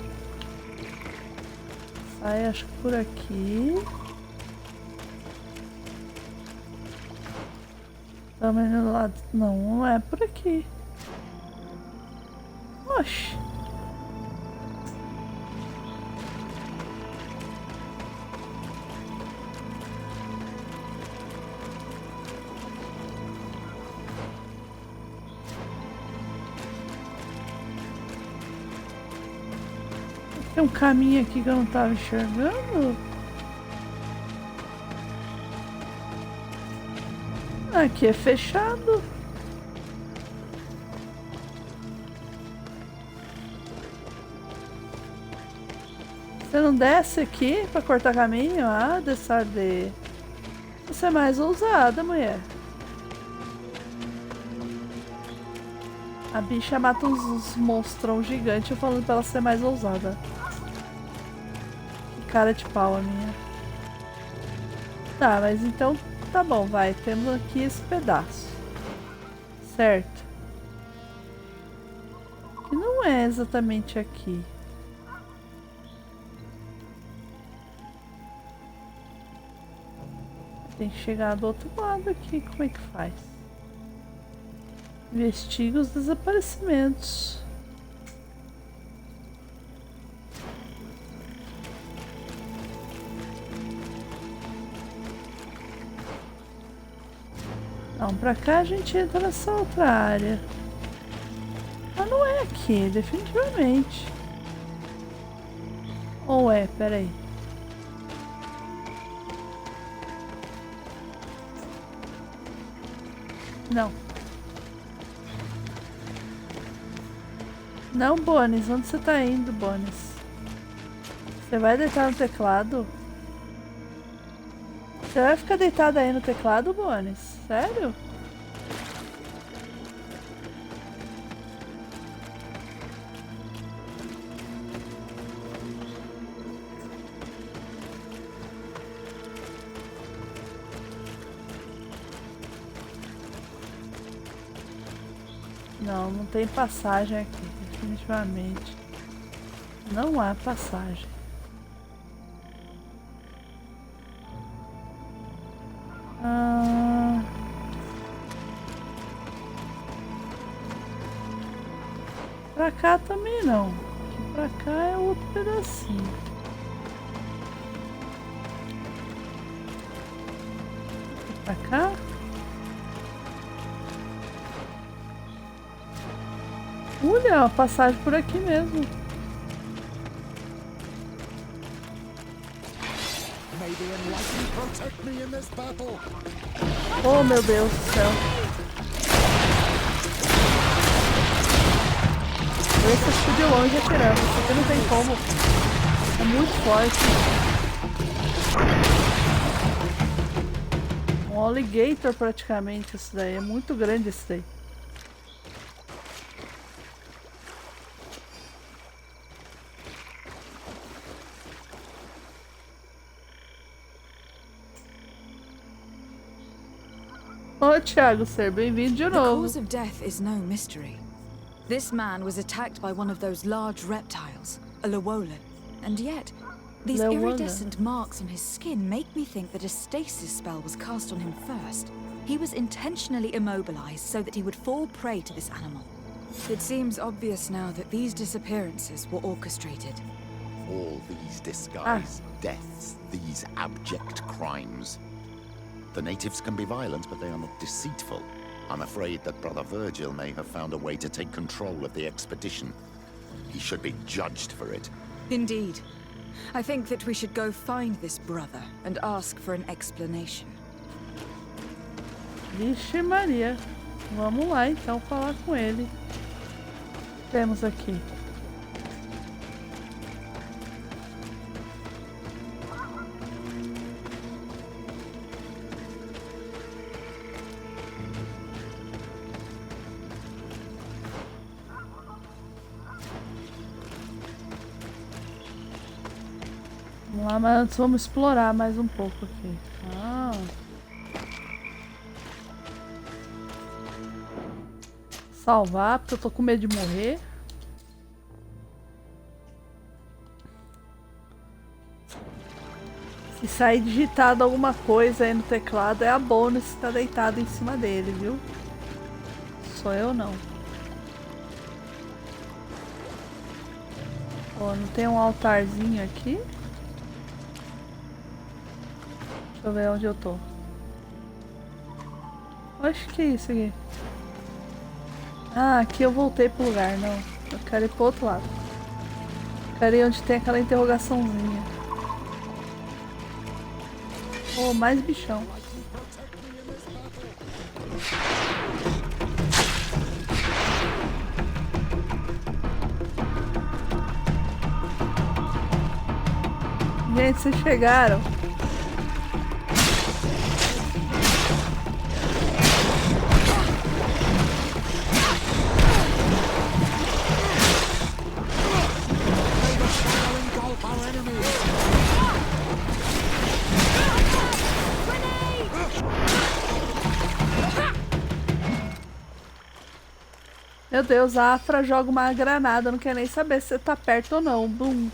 Sai, acho que por aqui. Também no lado. Não, não é por aqui. Oxi. Tem um caminho aqui que eu não tava enxergando. Aqui é fechado. Você não desce aqui pra cortar caminho? Ah, desarde. Você é mais ousada, mulher. A bicha mata uns monstrão gigantes, eu falando pra ela ser mais ousada. Que cara de pau a minha. Tá, mas então tá bom, vai. Temos aqui esse pedaço. Certo. Que não é exatamente aqui. Tem que chegar do outro lado aqui. Como é que faz? Investiga os desaparecimentos. Não, pra cá a gente entra nessa outra área. Mas não é aqui, definitivamente. Ou é? Peraí. Não. Não, Bonis. Onde você tá indo, Bonis? Você vai deitar no teclado? Você vai ficar deitado aí no teclado, Bonis? Sério? Não, não tem passagem aqui, definitivamente. Não há passagem. Pra cá também não. Aqui pra cá é outro pedacinho. Aqui pra cá. Olha, a passagem por aqui mesmo. Oh, meu Deus do céu. Esse acho que de longe atirando. Isso aqui não tem como. É muito forte. Um alligator praticamente isso daí. É muito grande isso daí. Ô, Thiago, ser bem-vindo de The novo. cause of death is no mystery. This man was attacked by one of those large reptiles, a Lowola, and yet these Lowola. iridescent marks on his skin make me think that a stasis spell was cast on him first. He was intentionally immobilized so that he would fall prey to this animal. It seems obvious now that these disappearances were orchestrated. All these disguised deaths, these abject crimes. The natives can be violent, but they are not deceitful. I'm afraid that Brother Virgil may have found a way to take control of the expedition. He should be judged for it. Indeed. I think that we should go find this brother and ask for an explanation. Vixe Maria. Vamos lá então falar com ele. Temos aqui. Ah, mas antes vamos explorar mais um pouco aqui. Ah. Salvar, porque eu tô com medo de morrer. Se sair digitado alguma coisa aí no teclado, é a Bonus que tá deitada em cima dele, viu? Sou eu não. Ó, não tem um altarzinho aqui? Deixa eu ver onde eu tô. Acho que é isso aqui. Ah, aqui eu voltei pro lugar, não. Eu quero ir pro outro lado. Eu quero ir onde tem aquela interrogaçãozinha. Oh, mais bichão. Gente, vocês chegaram. Meu Deus, a Afra joga uma granada, não quer nem saber se você tá perto ou não. Bum.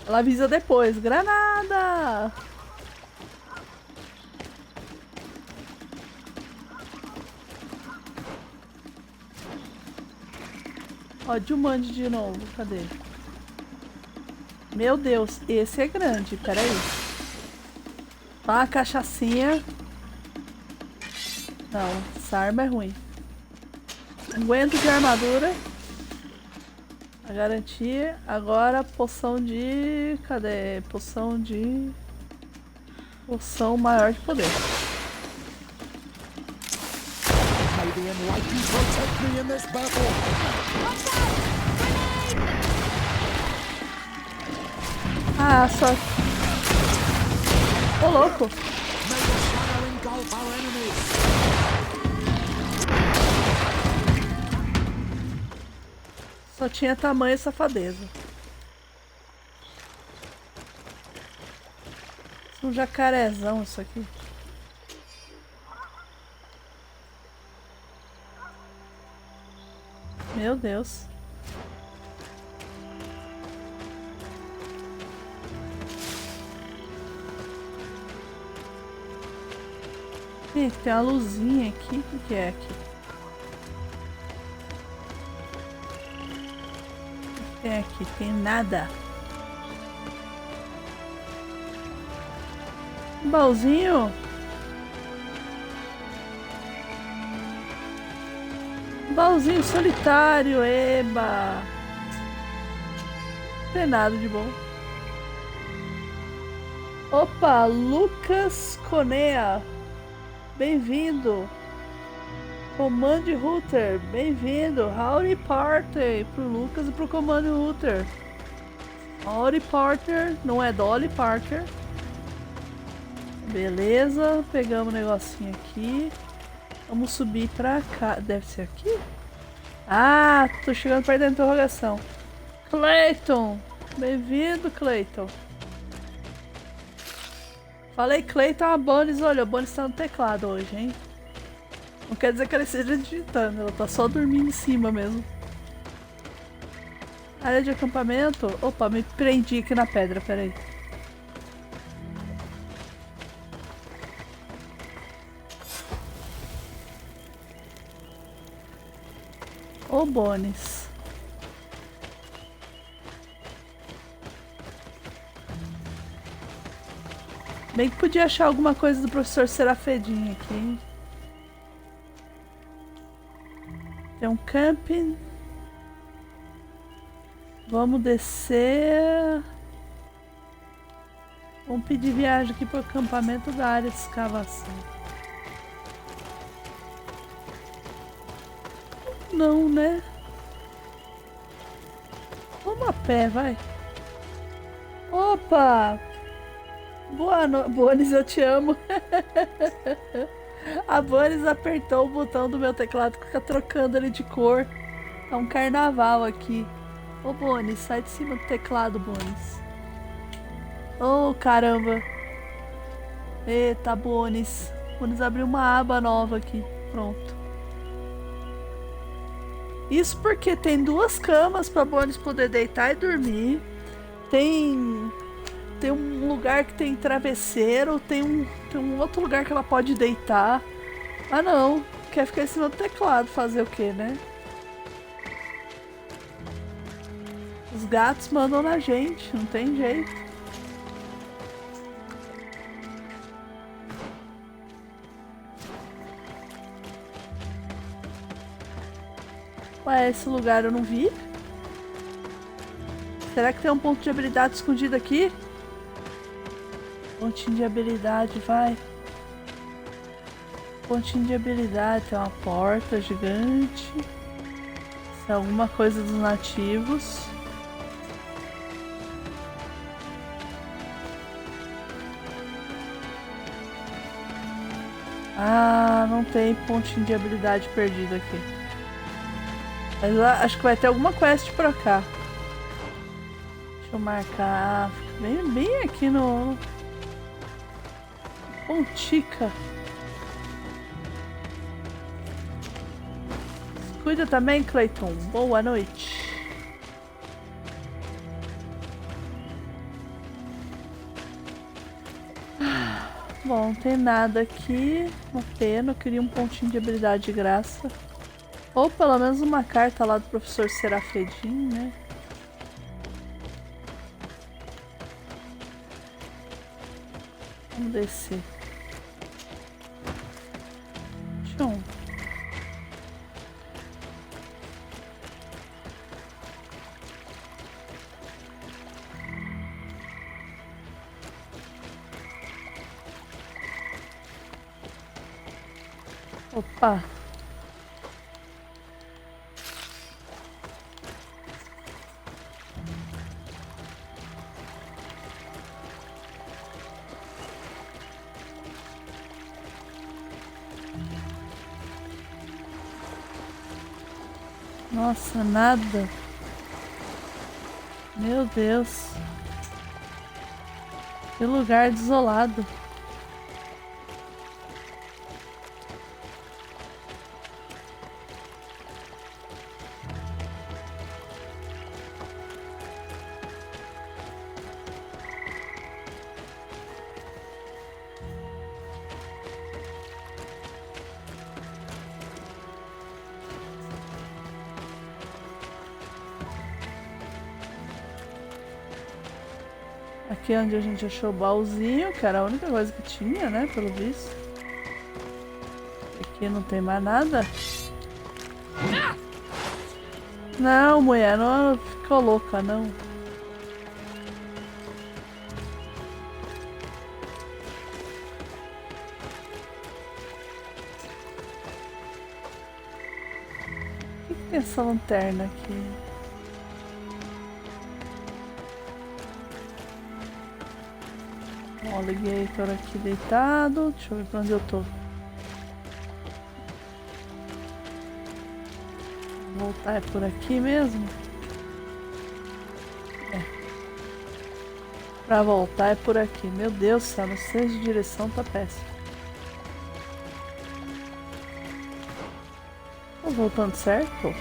Ela avisa depois. Granada! Ó, Jumanji de novo. Cadê? Meu Deus, esse é grande. Pera aí. Tá uma cachaçinha. Não, essa arma é ruim. Aguento de armadura. A garantia. Agora poção de... Cadê? Poção de... Poção maior de poder. Ah, só... Ô, louco! Só tinha tamanho e safadeza. Isso é um jacarezão isso aqui. Meu Deus. Ih, tem uma luzinha aqui. O que é aqui? É aqui, tem nada. Um baúzinho. Um baúzinho solitário, eba. Não tem nada de bom. Opa, Lucas Conea. Bem-vindo. Command Router, bem-vindo. Howdy Party pro Lucas e pro Command Router. Howdy Partner, não é Dolly Parker. Beleza, pegamos o negocinho aqui. Vamos subir pra cá. Deve ser aqui? Ah, tô chegando perto da interrogação. Clayton, bem-vindo, Clayton. Falei Clayton, a Bonnie, olha, a Bonnie está no teclado hoje, hein? Não quer dizer que ela esteja digitando, ela tá só dormindo em cima mesmo. Área de acampamento. Opa, me prendi aqui na pedra, peraí. Ô, Bones. Bem que podia achar alguma coisa do professor Serafedin aqui, hein? Tem um camping. Vamos descer. Vamos pedir viagem aqui para o acampamento da área de escavação. Não, né? Vamos a pé, vai. Opa! Boa noite, Bones, eu te amo. A Bones apertou o botão do meu teclado, fica trocando ele de cor. É um carnaval aqui. Ô, Bones, sai de cima do teclado, Bones. Oh, caramba. Eita, Bones. Bones abriu uma aba nova aqui. Pronto. Isso porque tem 2 camas pra Bones poder deitar e dormir. Tem um lugar que tem travesseiro. Tem um outro lugar que ela pode deitar. Ah, não. Quer ficar em cima do teclado. Fazer o quê, né? Os gatos mandam na gente. Não tem jeito. Ué, esse lugar eu não vi. Será que tem um ponto de habilidade escondido aqui? Pontinho de habilidade, vai. Pontinho de habilidade. Tem uma porta gigante. Isso é alguma coisa dos nativos. Ah, não tem pontinho de habilidade perdido aqui. Mas eu acho que vai ter alguma quest pra cá. Deixa eu marcar. Bem aqui no... Pontica. Cuida também, Clayton. Boa noite. Bom, não tem nada aqui. Uma pena, eu queria um pontinho de habilidade de graça. Ou pelo menos uma carta lá do professor Serafedin, né? Vamos descer. Tchum. Opa! Nossa, nada. Meu Deus. Que lugar desolado. Aqui é onde a gente achou o baúzinho, que era a única coisa que tinha, né, pelo visto. Aqui não tem mais nada. Não, mulher, não ficou louca, não. O que tem essa lanterna aqui? Ó, o alligator aqui deitado. Deixa eu ver pra onde eu tô. Voltar é por aqui mesmo? É. Pra voltar é por aqui. Meu Deus do céu, no senso de direção tá péssimo. Tô voltando certo?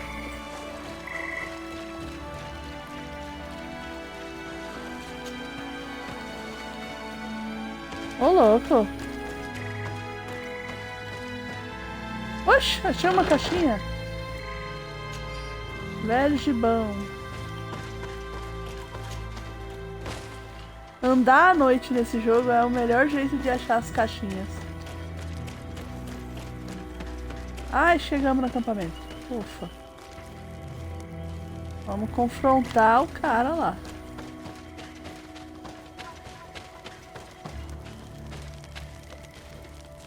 Ô, louco! Oxe, achei uma caixinha! Velho gibão. Andar à noite nesse jogo é o melhor jeito de achar as caixinhas. Ai, chegamos no acampamento. Ufa. Vamos confrontar o cara lá.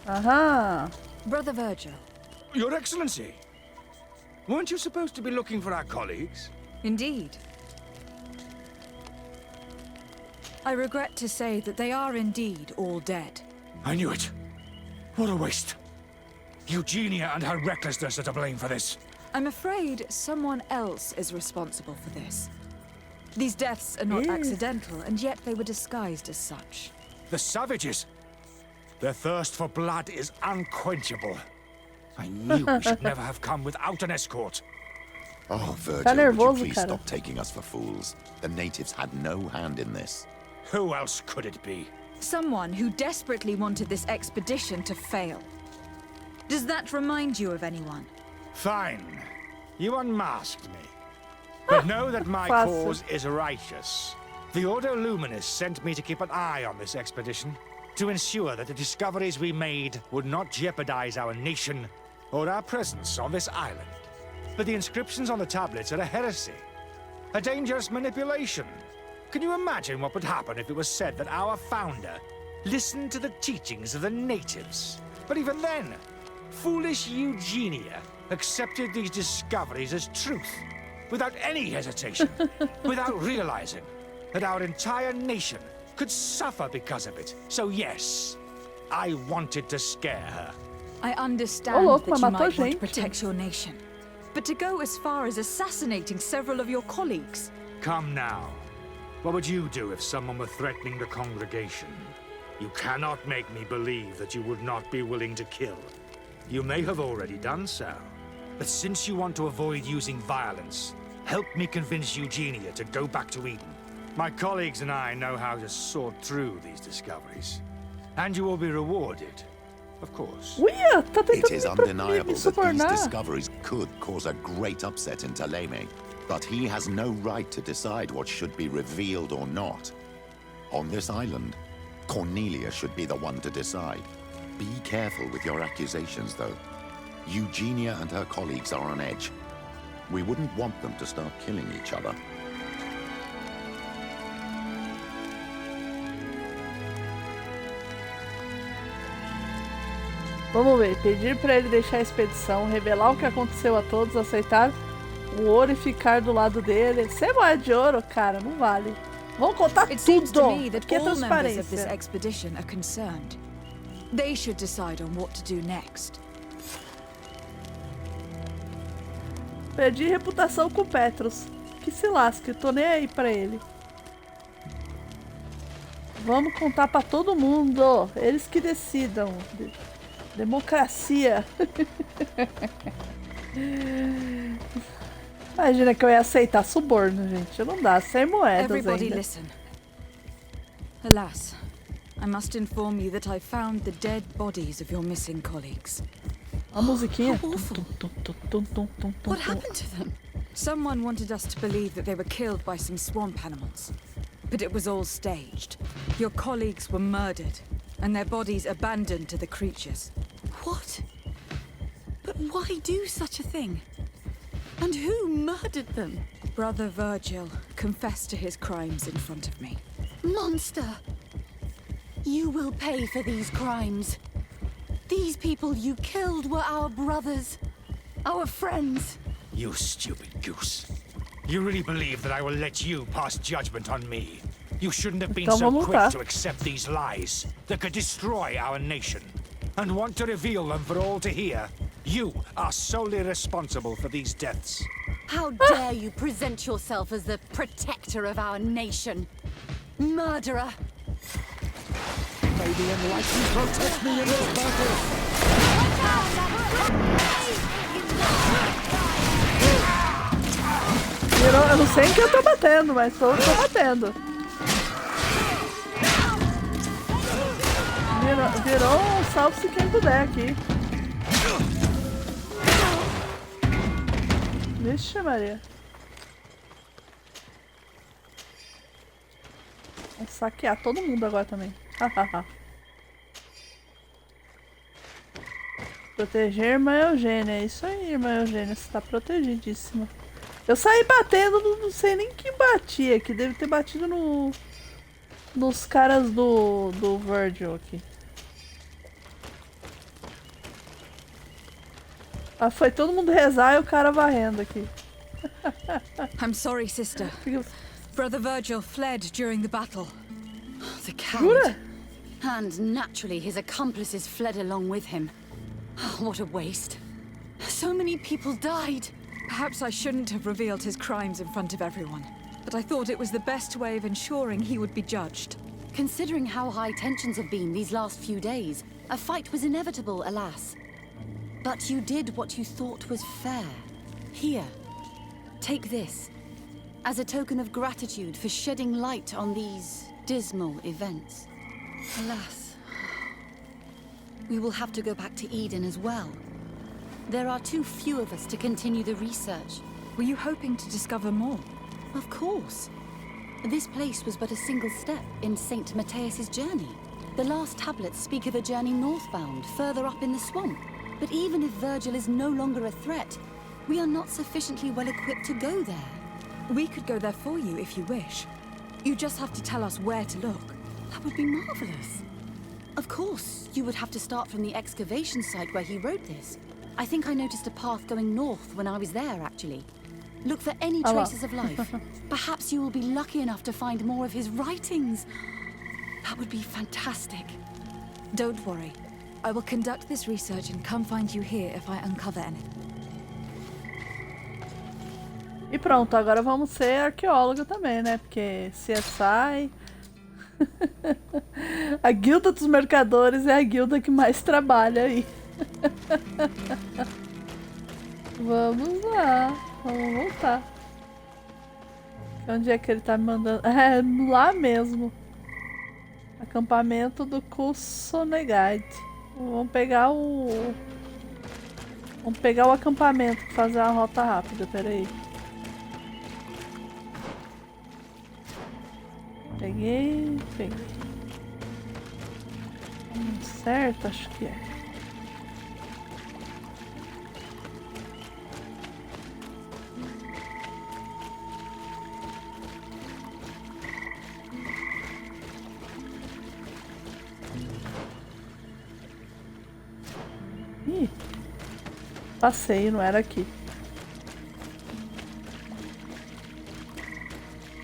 Aham. Brother Virgil. Your Excellency! Weren't you supposed to be looking for our colleagues? Indeed. I regret to say that they are indeed all dead. I knew it. What a waste. Eugenia and her recklessness are to blame for this. I'm afraid someone else is responsible for this. These deaths are not accidental, and yet they were disguised as such. The savages! Their thirst for blood is unquenchable. I knew we should never have come without an escort. Oh, Virgil, Tá would you nervoso, please cara. stop taking us for fools? The natives had no hand in this. Who else could it be? Someone who desperately wanted this expedition to fail. Does that remind you of anyone? Fine. You unmasked me. But know that my Fácil. cause is righteous. The Ordo Luminis sent me to keep an eye on this expedition, to ensure that the discoveries we made would not jeopardize our nation or our presence on this island. But the inscriptions on the tablets are a heresy, a dangerous manipulation. Can you imagine what would happen if it was said that our founder listened to the teachings of the natives? But even then, foolish Eugenia accepted these discoveries as truth, without any hesitation, without realizing that our entire nation could suffer because of it. So yes, I wanted to scare her. I understand louco, that mas you matou might want to gente. protect your nation. But to go as far as assassinating several of your colleagues? Come now. What would you do if someone were threatening the congregation? You cannot make me believe that you would not be willing to kill. You may have already done so. But since you want to avoid using violence, help me convince Eugenia to go back to Eden. My colleagues and I know how to sort through these discoveries. And you will be rewarded, of course. Uia, tá It tentando is me undeniable that these subornar. discoveries could cause a great upset in Thélème, but he has no right to decide what should be revealed or not. On this island, Cornelia should be the one to decide. Be careful with your accusations, though. Eugenia and her colleagues are on edge. We wouldn't want them to start killing each other. Vamos ver, pedir pra ele deixar a expedição, revelar o que aconteceu a todos, aceitar o ouro e ficar do lado dele. Sem moeda de ouro, cara, não vale. Vamos contar It seems to tudo. me that Que é all members of this transparência. expedition are concerned. They should decide on what to do next. Perdi reputação com o Petrus. Que se lasque, tô nem aí pra ele. Vamos contar pra todo mundo. Eles que decidam. Democracia. Imagina que eu ia aceitar suborno, gente. Não dá, sem moedas Everybody ainda. listen. Alas, I must inform you that I found the dead bodies of your missing colleagues. A musiquinha. How awful. What happened to them? Someone wanted us to believe that they were killed by some swamp animals. But it was all staged. Your colleagues were murdered, and their bodies abandoned to the creatures. What? But why do such a thing? And who murdered them? Brother Virgil confessed to his crimes in front of me. Monster! You will pay for these crimes. These people you killed were our brothers, our friends. You stupid goose. You really believe that I will let you pass judgment on me? You shouldn't have been Então so vamos quick lá. to accept these lies that could destroy our nation. And want to reveal them for all to hear. You are solely responsible for these deaths. How dare you present yourself as the protector of our nation? Murderer! May the enlightened protect me in this battle. Virou, eu não sei em que eu tô batendo, mas tô batendo. Virou um salve-se quem puder aqui. Vixe, Maria. Vou saquear todo mundo agora também. Proteger irmã Eugênia. É isso aí, irmã Eugênia. Você tá protegidíssima. Eu saí batendo, não sei nem quem batia aqui. Deve ter batido nos caras do Virgil aqui. Ah, foi todo mundo rezar e o cara varrendo aqui. I'm sorry, sister. Brother Virgil fled during the battle. The coward. Jura? And naturally his accomplices fled along with him. What a waste. So many people died. Perhaps I shouldn't have revealed his crimes in front of everyone. but I thought it was the best way of ensuring he would be judged. Considering how high tensions have been these last few days, a fight was inevitable, alas. But you did what you thought was fair. Here, take this, as a token of gratitude for shedding light on these dismal events. Alas, we will have to go back to Eden as well. There are too few of us to continue the research. Were you hoping to discover more? Of course. This place was but a single step in St. Matthias's journey. The last tablets speak of a journey northbound, further up in the swamp. But even if Virgil is no longer a threat, we are not sufficiently well equipped to go there. We could go there for you if you wish. You just have to tell us where to look. That would be marvelous. Of course, you would have to start from the excavation site where he wrote this. I think I noticed a path going north when I was there, actually. Look for any traces of life. Perhaps you will be lucky enough to find more of his writings. That would be fantastic. Don't worry. I will conduct this research and come find you here if I uncover anything. E pronto, agora vamos ser arqueóloga também, né? Porque CSI... A guilda dos mercadores é a guilda que mais trabalha aí. Vamos lá. Vamos voltar. Onde é que ele tá me mandando? É, lá mesmo. Acampamento do Kussonegade. Vamos pegar o... Vamos pegar o acampamento e fazer a rota rápida, peraí. Peguei. Certo, acho que é. Ih, passei, não era aqui.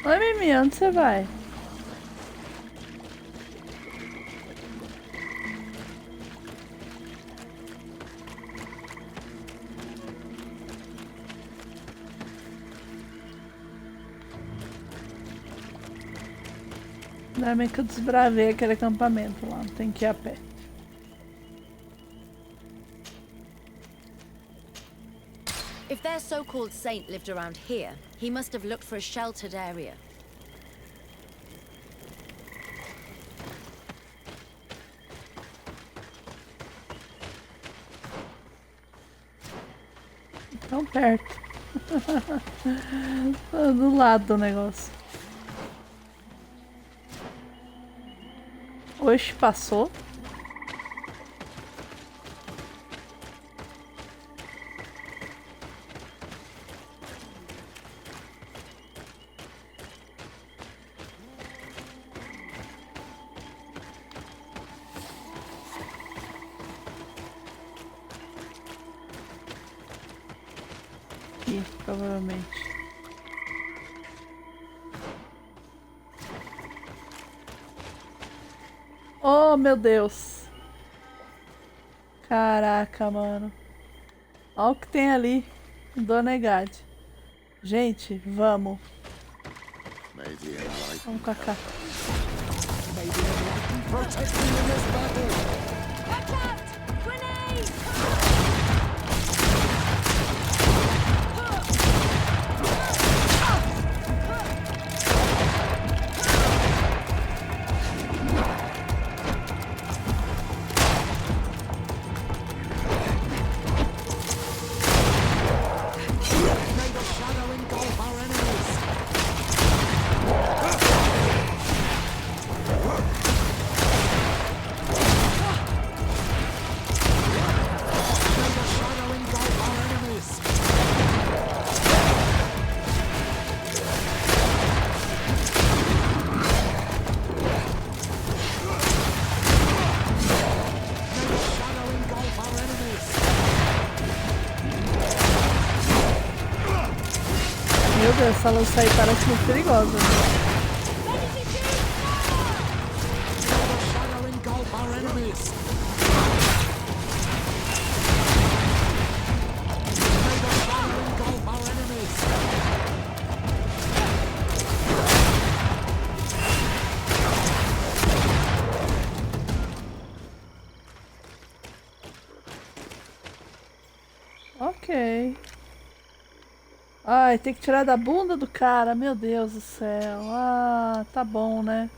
Oi, Mimi, onde você vai? Ainda bem que eu desbravei aquele acampamento lá, não tem que ir a pé. If their so-called saint lived around here, he must have looked for a sheltered area. Tão perto. Do lado do negócio. Oxe, passou? Aqui, provavelmente. Oh, meu Deus. Caraca, mano. Olha o que tem ali. Donegade. Gente, vamos. Vamos com a cá. Meu Deus, essa lança aí parece muito perigosa, né? Ok. Ai, tem que tirar da bunda do cara. Meu Deus do céu. Ah, tá bom, né?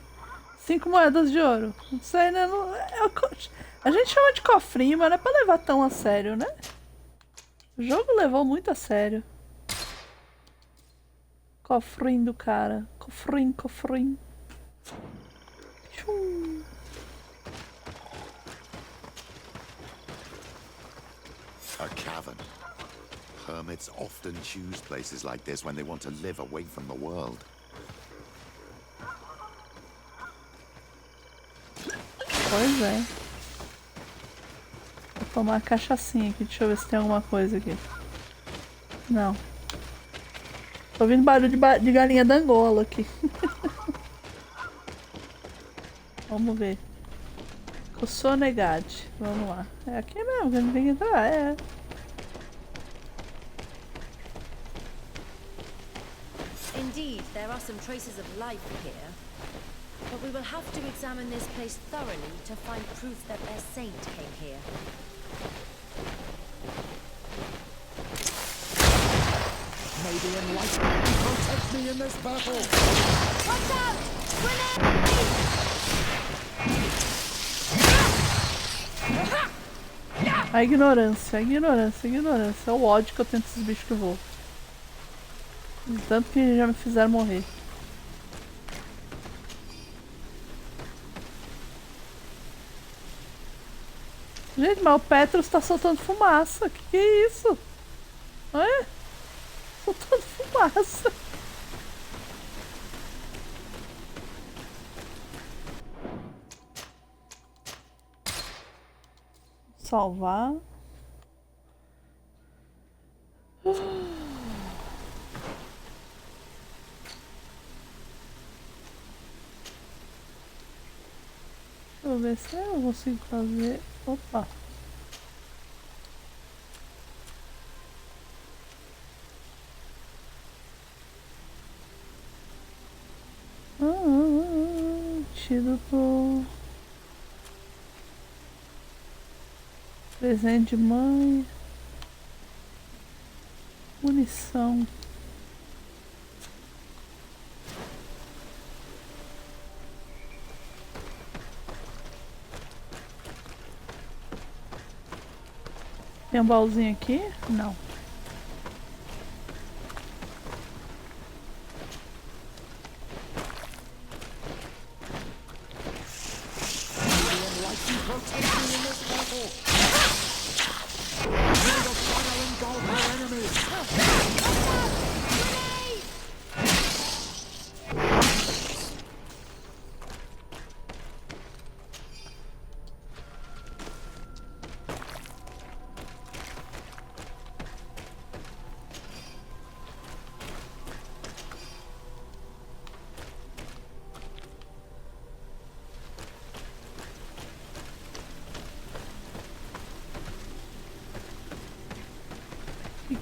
5 moedas de ouro. Não sei, né? A gente chama de cofrinho, mas não é pra levar tão a sério, né? O jogo levou muito a sério. Cofrinho do cara. Cofrinho, cofrinho. Tchum. A cavern. Hermits often choose places like this when they want to live away from the world. Pois é. Vou tomar uma cachaçinha aqui. Deixa eu ver se tem alguma coisa aqui. Não. Tô ouvindo barulho de galinha da Angola aqui. Vamos ver. Sonegade. Vamos lá. É aqui mesmo que a gente tem que entrar. É. Indeed, there are some traces of life here. But we will have to examine this place thoroughly to find proof that their saint came here. May the enlightenment protect me in this battle! Watch out! Grenade! A ignorância, a ignorância, a ignorância. É o ódio que eu tenho desses bichos que voam. Tanto que já me fizeram morrer. Gente, mas o Petros tá soltando fumaça. Que é isso? É? Soltando fumaça. Salvar. Deixa eu ver se eu consigo fazer. Opa. Tiro do presente de mãe. Munição. Tem um baúzinho aqui? Não.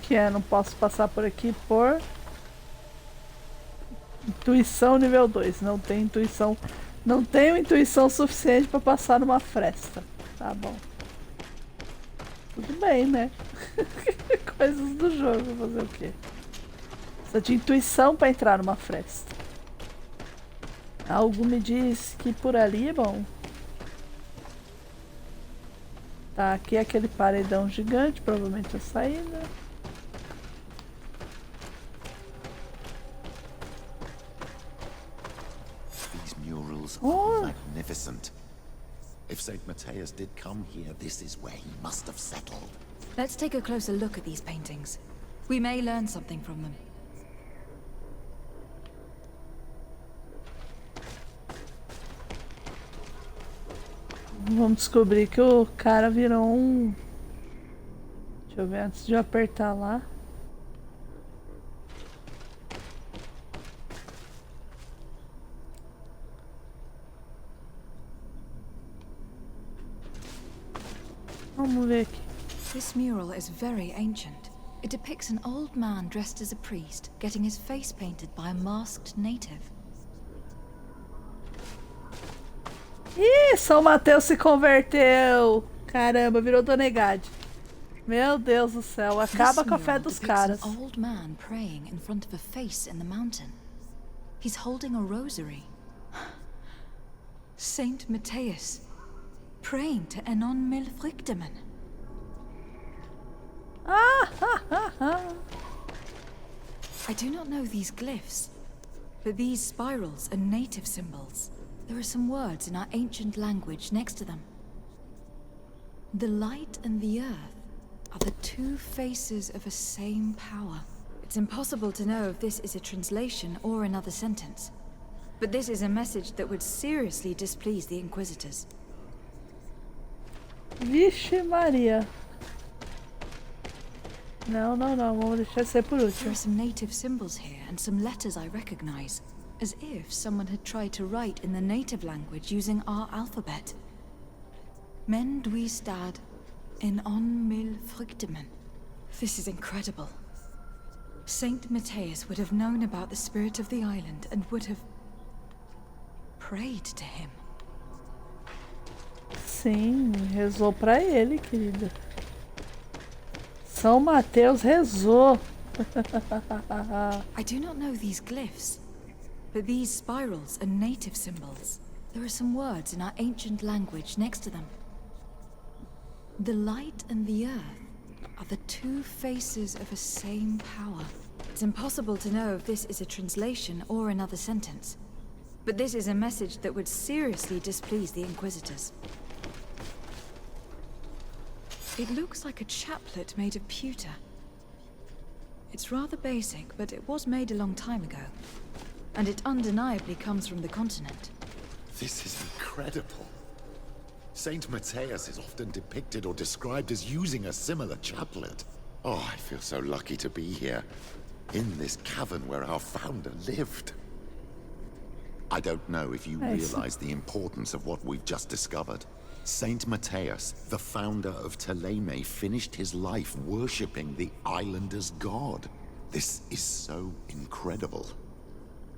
Que é, não posso passar por aqui por intuição nível 2. Não tenho intuição, não tenho intuição suficiente para passar numa fresta. Tá bom. Tudo bem, né? Coisas do jogo, fazer o quê? Precisa de intuição para entrar numa fresta. Algo me diz que por ali é bom. Tá, aqui é aquele paredão gigante, provavelmente a saída. Oh. Magnificent. If St. Matthias did come here, this is where he must have settled. Let's take a closer look at these paintings. We may learn something from them. Vamos descobrir que o cara virou um... Deixa eu ver antes de eu apertar lá. Vamos ver aqui. This mural is very ancient. It depicts an old man dressed as a priest, getting his face painted by a masked native. Ih, São Mateus se converteu! Caramba, virou Donegade. Meu Deus do céu, acaba com a fé dos caras. An old man praying in front of a face in the mountain. He's holding a rosary. Saint Matthias, praying to Enon Milfrichteman. I do not know these glyphs, but these spirals are native symbols. There are some words in our ancient language next to them. The light and the earth are the two faces of a same power. It's impossible to know if this is a translation or another sentence. But this is a message that would seriously displease the Inquisitors. Vixe Maria. Não, vamos deixar isso aí por There último. are some native symbols here and some letters I recognize, as if someone had tried to write in the native language using our alphabet. Men dwi stad in on mil frichtemen. This is incredible. Saint Matthias would have known about the spirit of the island and would have prayed to him. Sim, rezou pra ele, querida. São Mateus rezou. I do not know these glyphs, but these spirals are native symbols. There are some words in our ancient language next to them. The light and the earth are the two faces of a same power. It's impossible to know if this is a translation or another sentence. But this is a message that would seriously displease the Inquisitors. It looks like a chaplet made of pewter. It's rather basic, but it was made a long time ago. And it undeniably comes from the continent. This is incredible. Saint Matthias is often depicted or described as using a similar chaplet. Oh, I feel so lucky to be here, in this cavern where our founder lived. I don't know if you realize the importance of what we've just discovered. Saint Matthias, the founder of Thélème, finished his life worshipping the islanders' god. This is so incredible.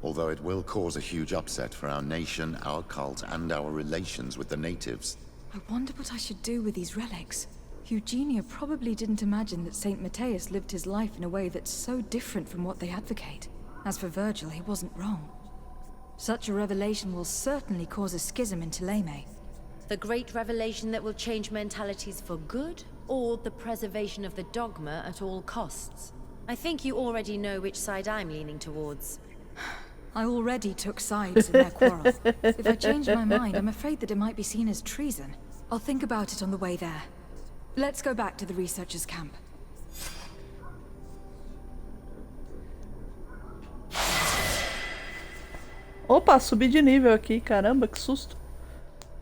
Although it will cause a huge upset for our nation, our cult, and our relations with the natives. I wonder what I should do with these relics. Eugenia probably didn't imagine that Saint Matthias lived his life in a way that's so different from what they advocate. As for Virgil, he wasn't wrong. Such a revelation will certainly cause a schism in Thélème. The great revelation that will change mentalities for good, or the preservation of the dogma at all costs? I think you already know which side I'm leaning towards. I already took sides in their quarrel. If I change my mind, I'm afraid that it might be seen as treason. I'll think about it on the way there. Let's go back to the researchers' camp. Opa, subi de nível aqui, caramba, que susto.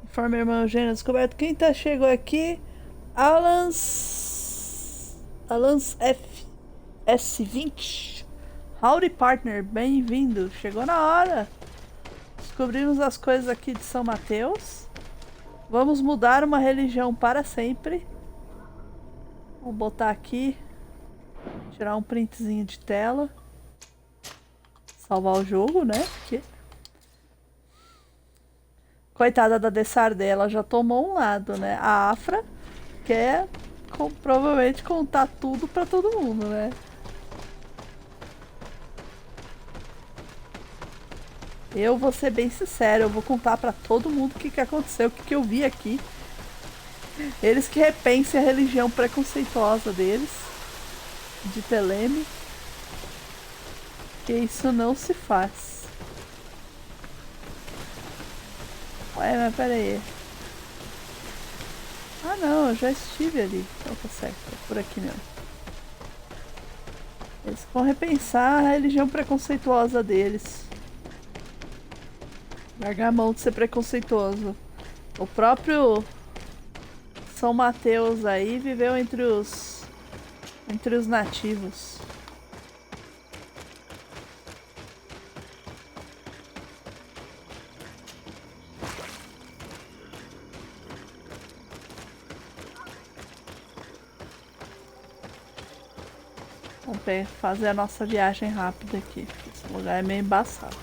Informe a irmã Eugênia descoberto. Quem chegou aqui? Alans S20. Howdy partner, bem-vindo. Chegou na hora. Descobrimos as coisas aqui de São Mateus. Vamos mudar uma religião para sempre. Vou botar aqui. Tirar um printzinho de tela. Salvar o jogo, né? Porque... Coitada da Dessardé, ela já tomou um lado, né? A Afra quer provavelmente contar tudo pra todo mundo, né? Eu vou ser bem sincero, eu vou contar pra todo mundo o que aconteceu, o que eu vi aqui. Eles que repensem a religião preconceituosa deles, de Thélème, que isso não se faz. Ué, mas pera aí. Ah não, eu já estive ali. Então tá certo, é por aqui mesmo. Eles vão repensar a religião preconceituosa deles. Largar a mão de ser preconceituoso. O próprio São Mateus aí viveu entre os nativos. Vamos fazer a nossa viagem rápida aqui. Esse lugar é meio embaçado.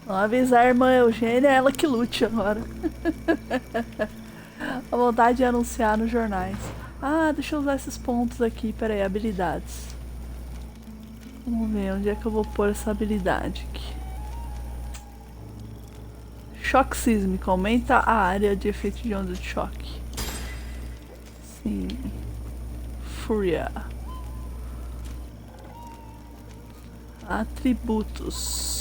Vamos avisar a irmã Eugênia, ela que lute agora. A vontade de anunciar nos jornais. Ah, deixa eu usar esses pontos aqui. Pera aí, habilidades. Vamos ver onde é que eu vou pôr essa habilidade aqui. Choque sísmico. Aumenta a área de efeito de onda de choque. Sim. Fúria. Atributos.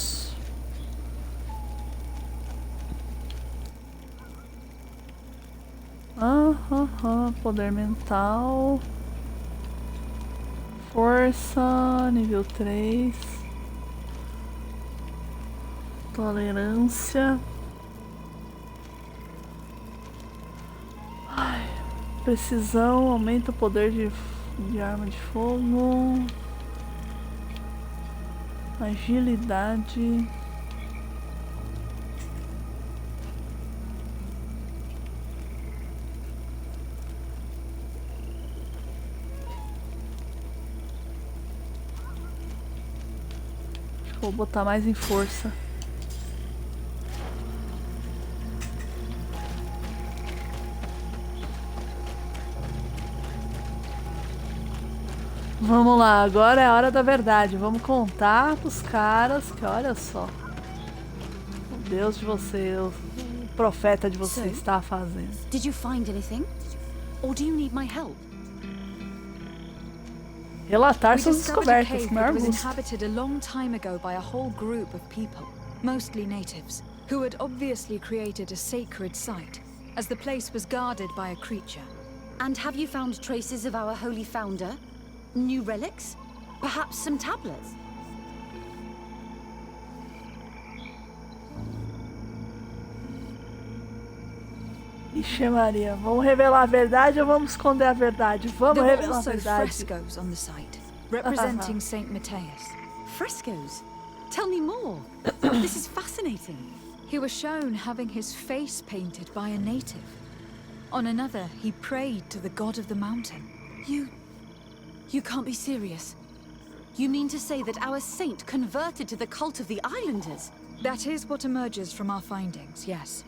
Poder mental. Força, nível 3. Tolerância. Ai, precisão, aumenta o poder de arma de fogo. Agilidade. Vou botar mais em força. Vamos lá, agora é a hora da verdade. Vamos contar pros caras que olha só. O Deus de vocês, o profeta de vocês está fazendo. Did you find anything? Or do you need my help? Relatar We suas discovered a descobertas, cave com maior that was gosto. inhabited a long time ago by a whole group of people, mostly natives, who had obviously created a sacred site, as the place was guarded by a creature. And have you found traces of our holy founder? New relics? Perhaps some tablets? Ixi Maria, vamos revelar a verdade ou vamos esconder a verdade? Vamos There were revelar a also verdade. frescoes on the site, representing Saint Matthias. Frescoes? Tell me more. This is fascinating. He was shown having his face painted by a native. On another, he prayed to the god of the mountain. You can't be serious. You mean to say that our saint converted to the cult of the islanders? That is what emerges from our findings, yes.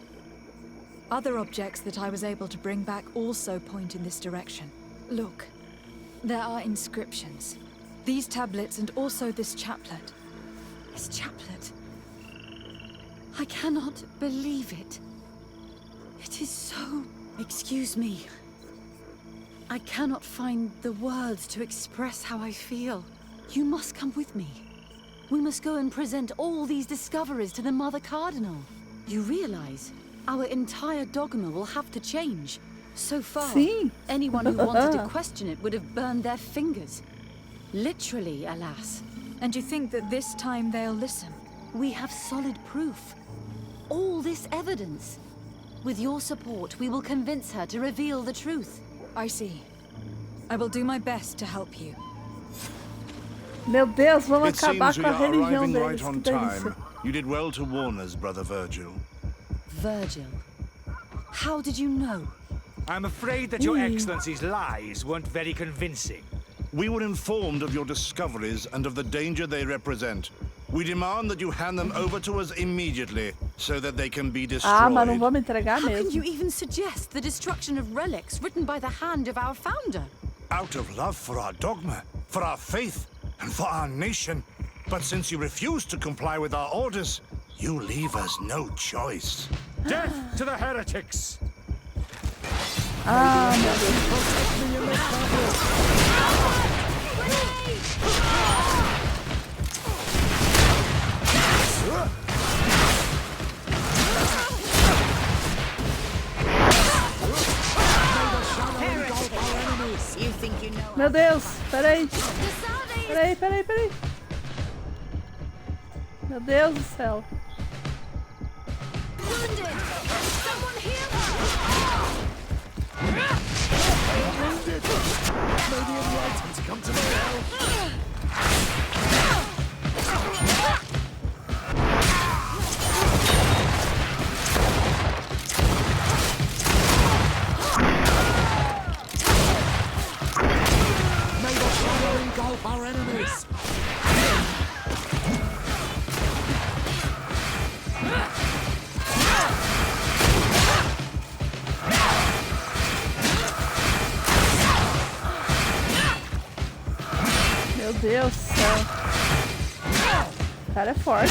Other objects that I was able to bring back also point in this direction. Look, there are inscriptions. These tablets and also this chaplet. This chaplet. I cannot believe it. It is so... Excuse me. I cannot find the words to express how I feel. You must come with me. We must go and present all these discoveries to the Mother Cardinal. You realize our entire dogma will have to change. So far, Sim. anyone who wanted to question it would have burned their fingers. Literally, alas. And you think that this time they'll listen? We have solid proof. All this evidence. With your support, we will convince her to reveal the truth. I see. I will do my best to help you. Meu Deus, vamos It acabar seems we com a are religião arriving deles. right Que on delícia. time. You did well to warn us, Brother Virgil. Virgil. How did you know? I'm afraid that Your Excellency's lies weren't very convincing. We were informed of your discoveries and of the danger they represent. We demand that you hand them over to us immediately, so that they can be destroyed. Ah, mas não vamos entregar How can you mesmo. even suggest the destruction of relics written by the hand of our founder? Out of love for our dogma, for our faith, and for our nation. But since you refuse to comply with our orders, you leave us no choice. Death to the heretics! Ah, meu Deus. Meu Deus, peraí. Peraí. Meu Deus do céu. Deus do céu. O cara é forte.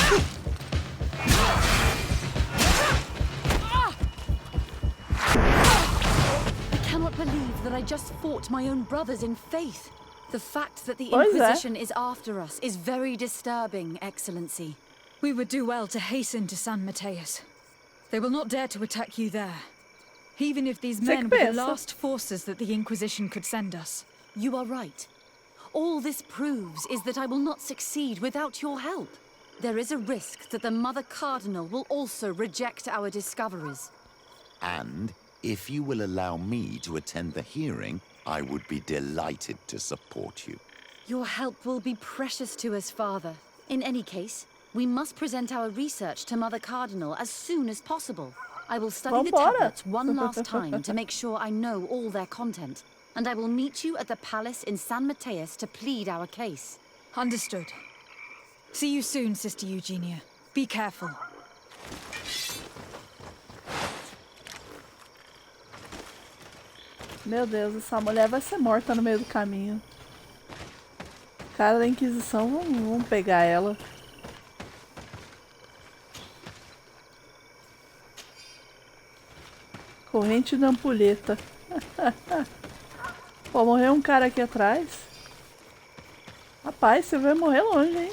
I cannot believe that I just fought my own brothers in faith. The fact that the Pois é. Inquisition is after us is very disturbing, Excellency. We would do well to hasten to San Mateus. They will not dare to attack you there. Even if these men were the pensa. last forces that the Inquisition could send us. You are right. All this proves is that I will not succeed without your help. There is a risk that the Mother Cardinal will also reject our discoveries. And if you will allow me to attend the hearing, I would be delighted to support you. Your help will be precious to us, Father. In any case, we must present our research to Mother Cardinal as soon as possible. I will study the Vambora. tablets one last time to make sure I know all their content. And I will meet you at the palace in San Mateus to plead our case. Understood. See you soon, Sister Eugenia. Be careful. Meu Deus, essa mulher vai ser morta no meio do caminho. Cara da Inquisição, vamos pegar ela. Corrente da ampulheta. Pô, morreu um cara aqui atrás. Rapaz, você vai morrer longe, hein?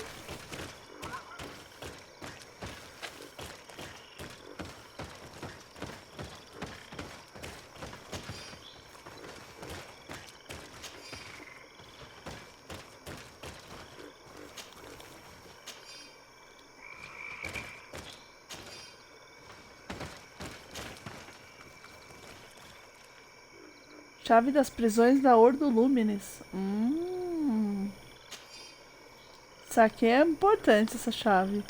Chave das prisões da Ordo Luminis. Isso aqui é importante, essa chave.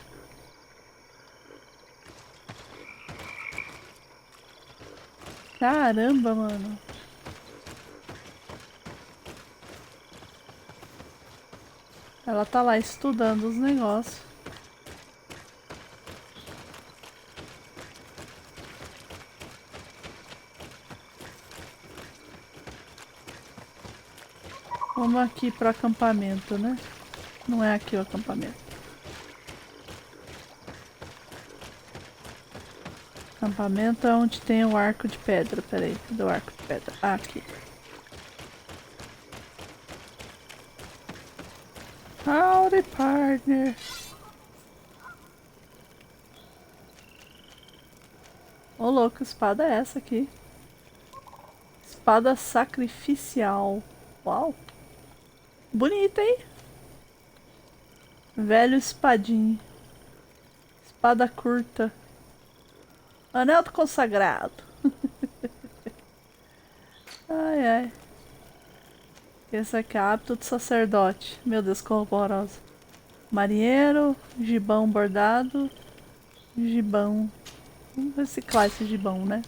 Caramba, mano. Ela tá lá estudando os negócios. Vamos aqui pro acampamento, né? Não é aqui o acampamento. Acampamento é onde tem o arco de pedra. Peraí, cadê o arco de pedra? Ah, aqui. Howdy, partner. Ô, louco, que espada é essa aqui? Espada sacrificial. Uau. Bonita, hein? Velho espadim. Espada curta. Anel do consagrado. Ai, ai. Esse aqui é hábito do sacerdote. Meu Deus, que horrorosa. Marinheiro. Gibão bordado. Gibão. Vamos reciclar esse gibão, né?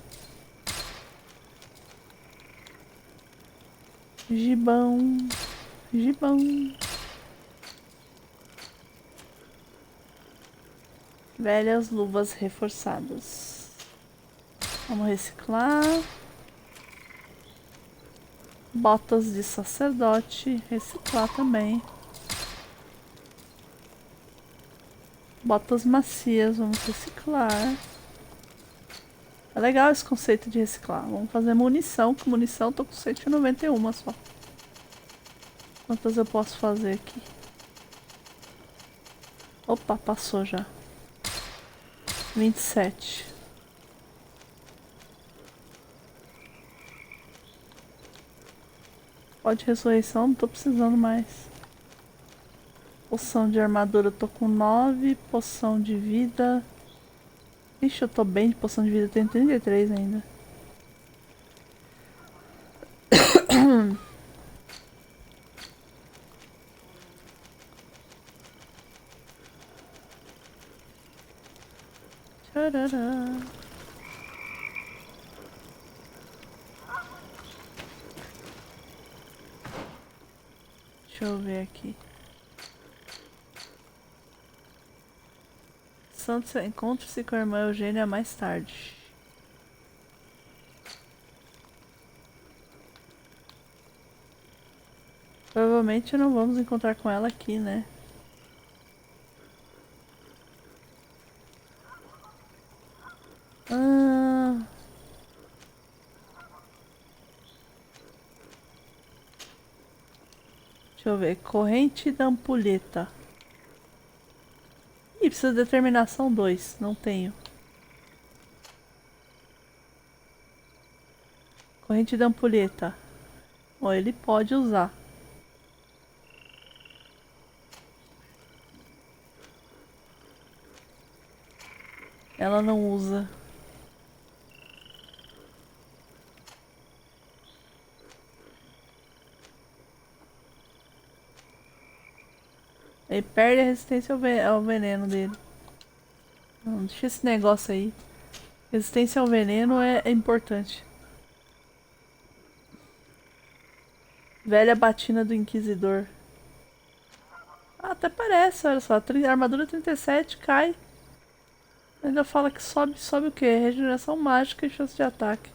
Gibão. Gibão. Velhas luvas reforçadas. Vamos reciclar. Botas de sacerdote. Reciclar também. Botas macias. Vamos reciclar. É legal esse conceito de reciclar. Vamos fazer munição. Com munição tô com 191 só. Quantas eu posso fazer aqui? Opa, passou já. 27. Pode ressurreição, não tô precisando mais. Poção de armadura, eu tô com 9. Poção de vida. Ixi, eu tô bem de poção de vida, tenho 33 ainda. Tcharará. Deixa eu ver aqui. Santos, encontre-se com a irmã Eugênia mais tarde. Provavelmente não vamos encontrar com ela aqui, né? Deixa eu ver. Corrente da ampulheta. Ih, precisa de determinação 2. Não tenho. Corrente da ampulheta. Ó, ele pode usar. Ela não usa. Ele perde a resistência ao veneno dele. Não, deixa esse negócio aí. Resistência ao veneno é importante. Velha batina do Inquisidor. Ah, até parece, olha só. Armadura 37 cai. Ainda fala que sobe o quê? Regeneração mágica e chance de ataque.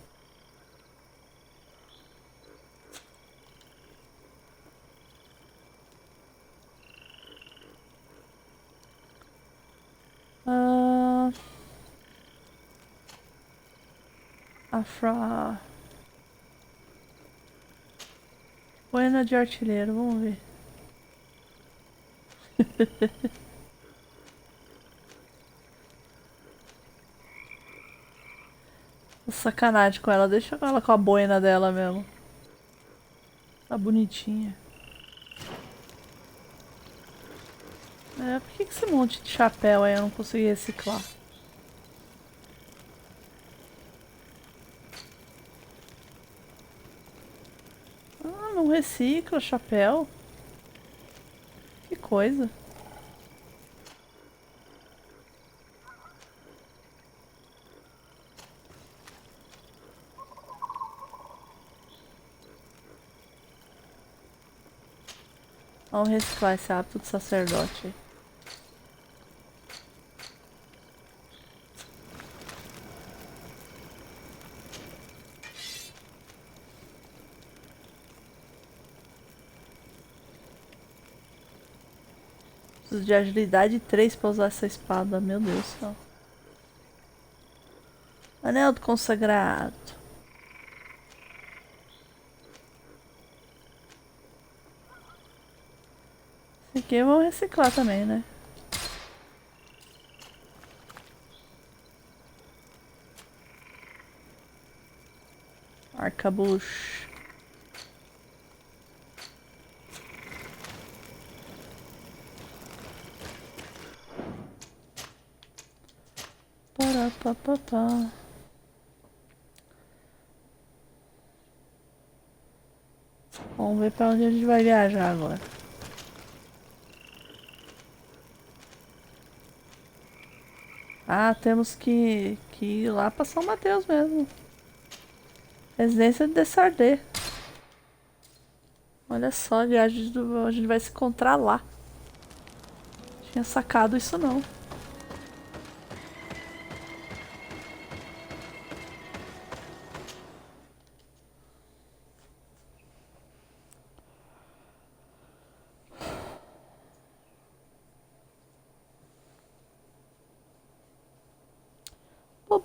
Buena de artilheiro, vamos ver. Sacanagem com ela, deixa ela com a boina dela mesmo. Tá bonitinha. Por que esse monte de chapéu aí eu não consegui reciclar? Ah, não recicla chapéu. Que coisa. Vamos reciclar esse hábito do sacerdote aí. Preciso de agilidade 3 pra usar essa espada, meu Deus do céu. Anel do consagrado. Esse aqui vamos reciclar também, né? Arcabucho. Parapapapá. Vamos ver pra onde a gente vai viajar agora. Ah, temos que ir lá pra São Mateus mesmo. Residência de Dessardê. Olha só, a gente vai se encontrar lá. Tinha sacado isso não.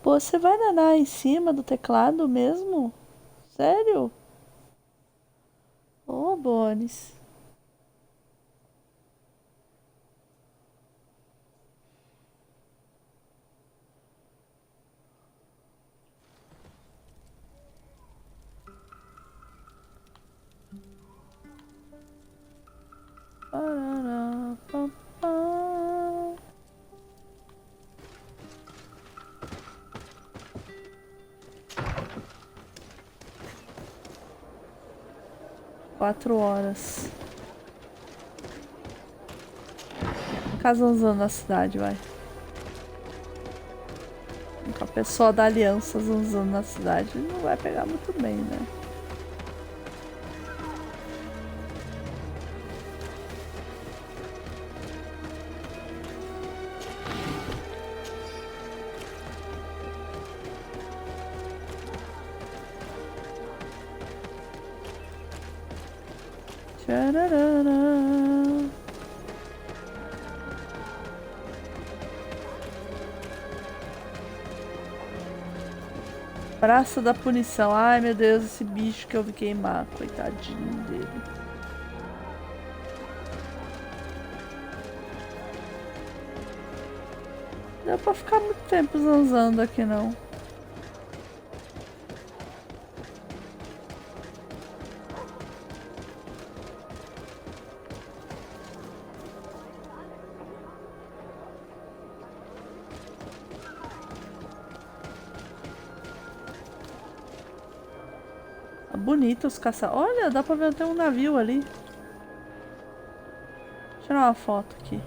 Pô, você vai nadar em cima do teclado mesmo? Sério? Ô, Bonis. Parará, 4 horas. Ficar zanzando na cidade, vai. Com a pessoa da aliança zanzando na cidade não vai pegar muito bem, né? Tchararara. Praça da Punição. Ai, meu Deus, esse bicho que eu vi queimar. Coitadinho dele. Não dá pra ficar muito tempo zanzando aqui, não. Bonito os caça... Olha, dá pra ver até um navio ali. Deixa eu tirar uma foto aqui.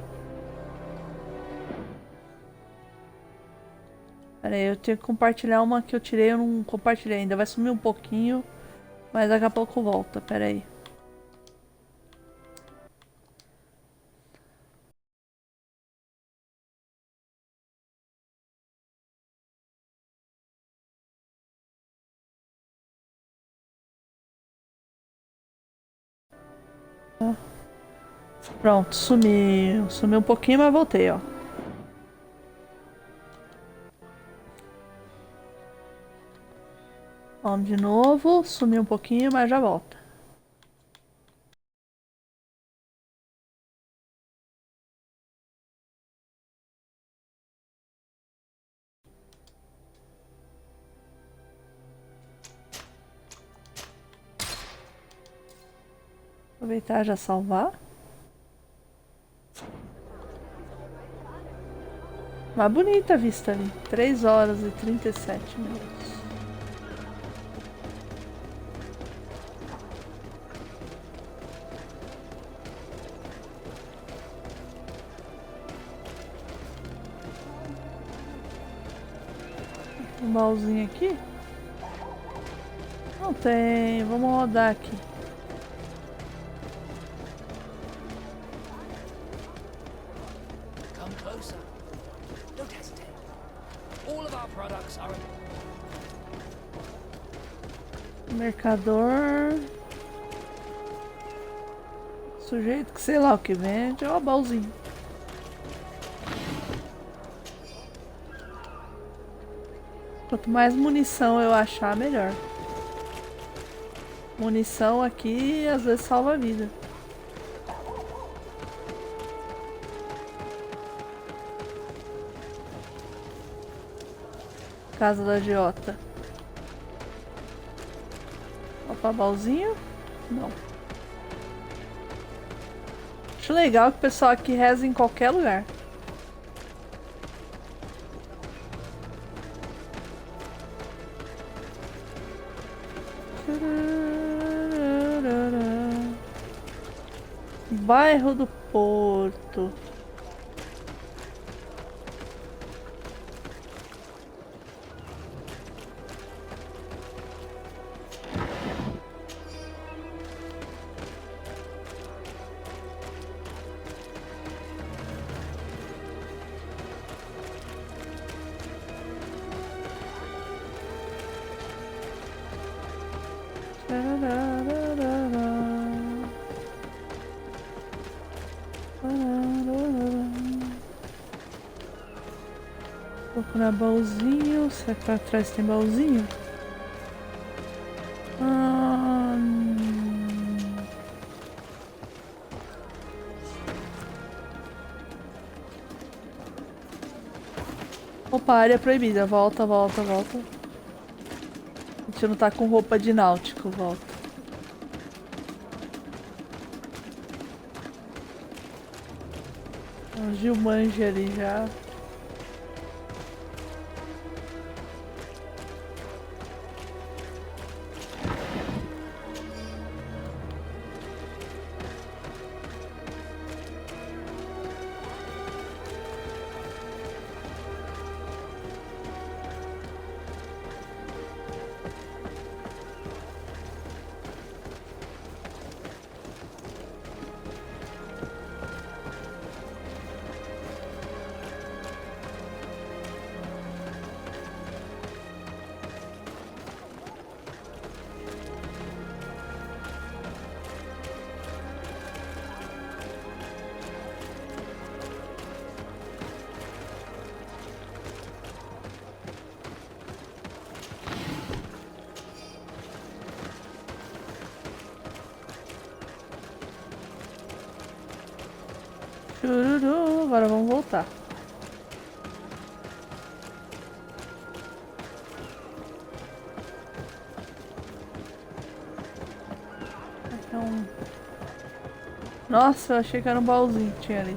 Pera aí, eu tenho que compartilhar uma que eu tirei, eu não compartilhei ainda. Vai sumir um pouquinho, mas daqui a pouco volta. Pera aí. Pronto, sumiu. Sumiu um pouquinho, mas voltei, ó. Vamos de novo. Sumiu um pouquinho, mas já volta. Aproveitar e já salvar. Mas bonita a vista ali. 3 horas e 37 minutos. Um baúzinho aqui? Não tem. Vamos rodar aqui. Come closer. Don't hesitate. All of our products are... Mercador. Sujeito que sei lá o que vende. Ó, o baúzinho. Quanto mais munição eu achar, melhor. Munição aqui às vezes salva a vida. Casa da agiota. Opa, baúzinho? Não. Acho legal que o pessoal aqui reza em qualquer lugar. Bairro do Porto. Procurar baúzinho. Será que pra trás tem baúzinho? Opa, área proibida. Volta, volta, volta. A gente não tá com roupa de náutico. Volta. O Gilmanji ali já. Chururu. Agora vamos voltar. Aqui é um... Nossa, eu achei que era um baúzinho que tinha ali.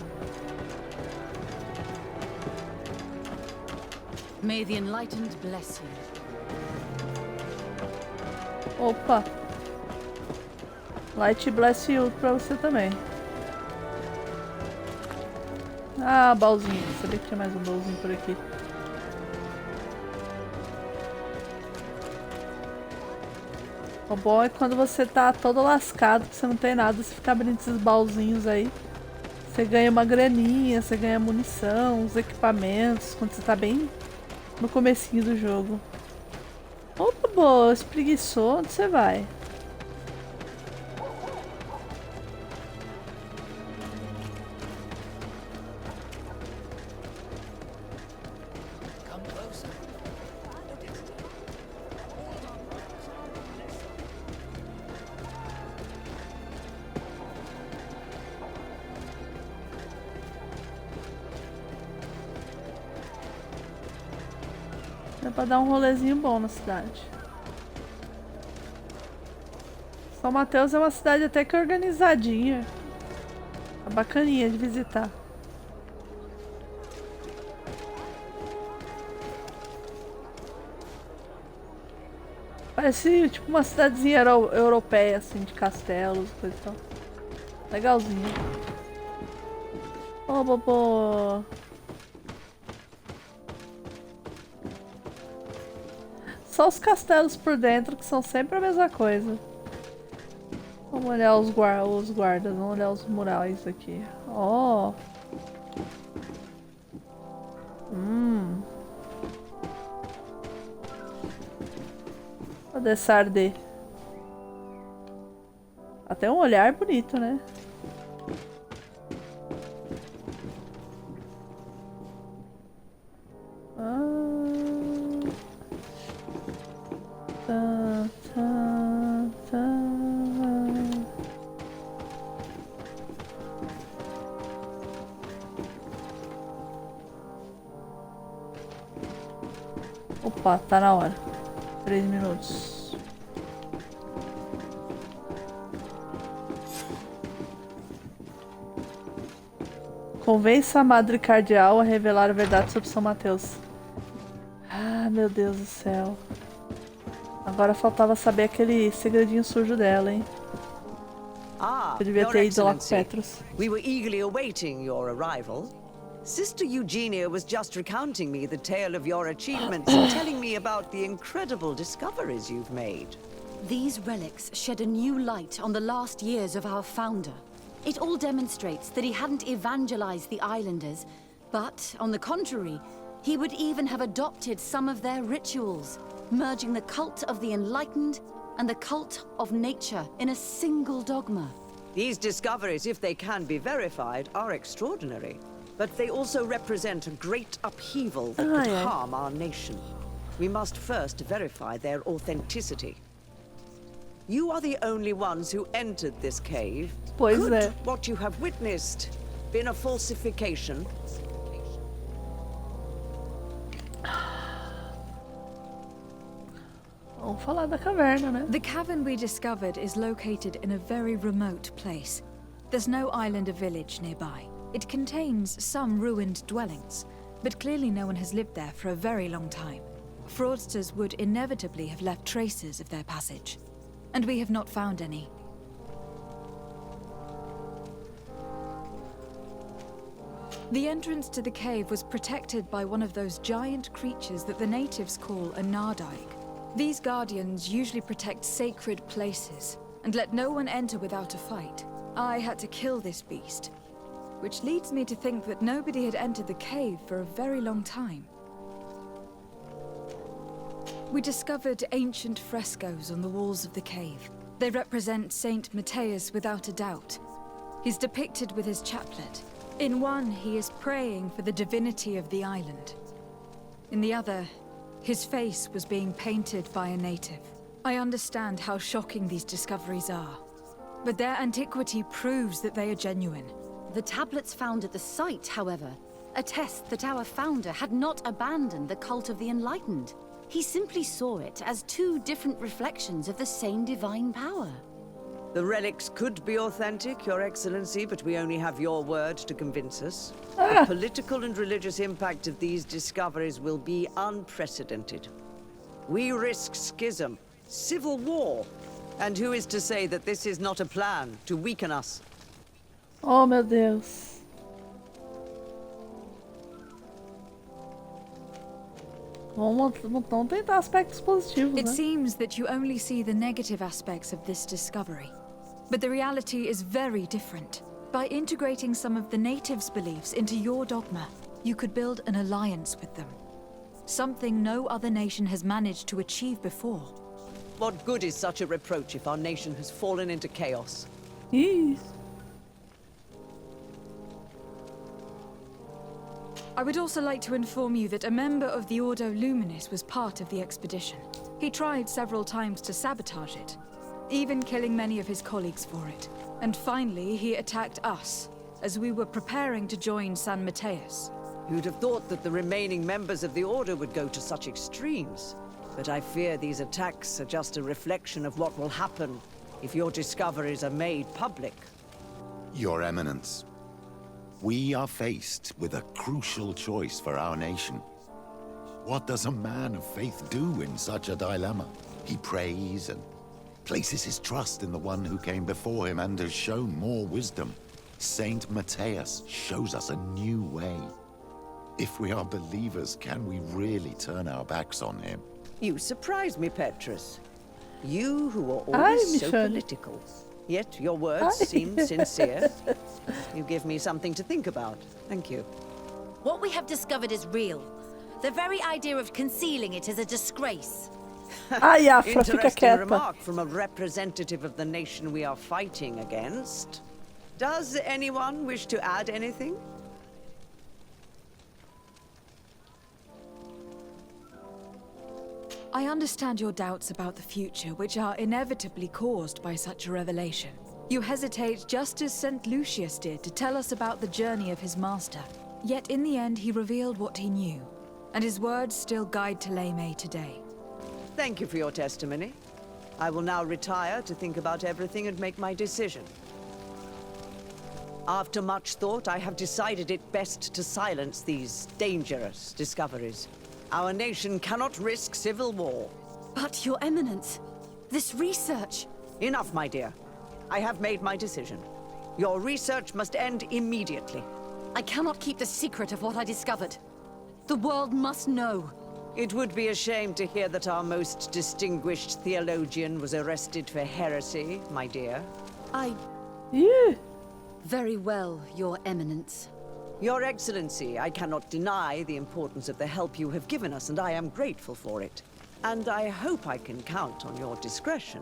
May the enlightened bless you. Opa! Light bless you pra você também. Ah, baúzinho. Sabia que tinha mais um baúzinho por aqui. O bom é quando você tá todo lascado, que você não tem nada, você fica abrindo esses baúzinhos aí. Você ganha uma graninha, você ganha munição, os equipamentos, quando você tá bem no comecinho do jogo. Opa, boa, espreguiçou, onde você vai? Come closer. Don't hesitate. All of our products are Dá pra dar um rolezinho bom na cidade. São Mateus é uma cidade até que organizadinha. É bacaninha de visitar. Parece tipo uma cidadezinha europeia, assim, de castelos, coisa e tal. Legalzinho. Ô, Bobo! Só os castelos por dentro que são sempre a mesma coisa. Vamos olhar os guardas, vamos olhar os murais aqui. Ó! Cadê Sardê? Até um olhar bonito, né? Opa, tá na hora. 3 minutos. Convença a Madre Cardeal a revelar a verdade sobre São Mateus. Ah, meu Deus do céu. Agora faltava saber aquele segredinho sujo dela, hein? Eu devia ter ido lá com Petrus. We were eagerly awaiting your arrival. Sister Eugenia was just recounting me the tale of your achievements and telling me about the incredible discoveries you've made. These relics shed a new light on the last years of our founder. It all demonstrates that he hadn't evangelized the islanders, but, on the contrary, he would even have adopted some of their rituals, merging the cult of the enlightened and the cult of nature in a single dogma. These discoveries, if they can be verified, are extraordinary. But they also represent a great upheaval that could harm our nation. We must first verify their authenticity. You are the only ones who entered this cave. Could what you have witnessed been a falsification? Vamos falar da caverna, né? The cavern we discovered is located in a very remote place. There's no island or village nearby. It contains some ruined dwellings, but clearly no one has lived there for a very long time. Fraudsters would inevitably have left traces of their passage, and we have not found any. The entrance to the cave was protected by one of those giant creatures that the natives call a nardaig. These guardians usually protect sacred places, and let no one enter without a fight. I had to kill this beast, which leads me to think that nobody had entered the cave for a very long time. We discovered ancient frescoes on the walls of the cave. They represent Saint Matthias without a doubt. He's depicted with his chaplet. In one, he is praying for the divinity of the island. In the other, his face was being painted by a native. I understand how shocking these discoveries are, but their antiquity proves that they are genuine. The tablets found at the site, however, attest that our founder had not abandoned the cult of the Enlightened. He simply saw it as two different reflections of the same divine power. The relics could be authentic, Your Excellency, but we only have your word to convince us. Ah. The political and religious impact of these discoveries will be unprecedented. We risk schism, civil war, and who is to say that this is not a plan to weaken us? Oh, meu Deus. Vamos tentar aspectos positivos, It né? seems that you only see the negative aspects of this discovery. But the reality is very different. By integrating some of the natives' beliefs into your dogma, you could build an alliance with them. Something no other nation has managed to achieve before. What good is such a reproach if our nation has fallen into chaos? Ih, I would also like to inform you that a member of the Ordo Luminis was part of the expedition. He tried several times to sabotage it, even killing many of his colleagues for it. And finally, he attacked us, as we were preparing to join San Mateus. You'd have thought that the remaining members of the Order would go to such extremes. But I fear these attacks are just a reflection of what will happen if your discoveries are made public. Your Eminence, we are faced with a crucial choice for our nation. What does a man of faith do in such a dilemma? He prays and places his trust in the one who came before him and has shown more wisdom. Saint Mateus shows us a new way. If we are believers, can we really turn our backs on him? You surprise me, Petrus. You who are always so political. Yet your words seem sincere. You give me something to think about. Thank you. What we have discovered is real. The very idea of concealing it is a disgrace. Ai, Afra, fica Interesting quieta. remark from a representative of the nation we are fighting against. Does anyone wish to add anything? I understand your doubts about the future, which are inevitably caused by such a revelation. You hesitate just as St. Lucius did to tell us about the journey of his master. Yet in the end, he revealed what he knew, and his words still guide Thélème today. Thank you for your testimony. I will now retire to think about everything and make my decision. After much thought, I have decided it best to silence these dangerous discoveries. Our nation cannot risk civil war. But, Your Eminence, this research... Enough, my dear. I have made my decision. Your research must end immediately. I cannot keep the secret of what I discovered. The world must know. It would be a shame to hear that our most distinguished theologian was arrested for heresy, my dear. Ih, Very well, Your Eminence. Your Excellency, I cannot deny the importance of the help you have given us, and I am grateful for it. And I hope I can count on your discretion.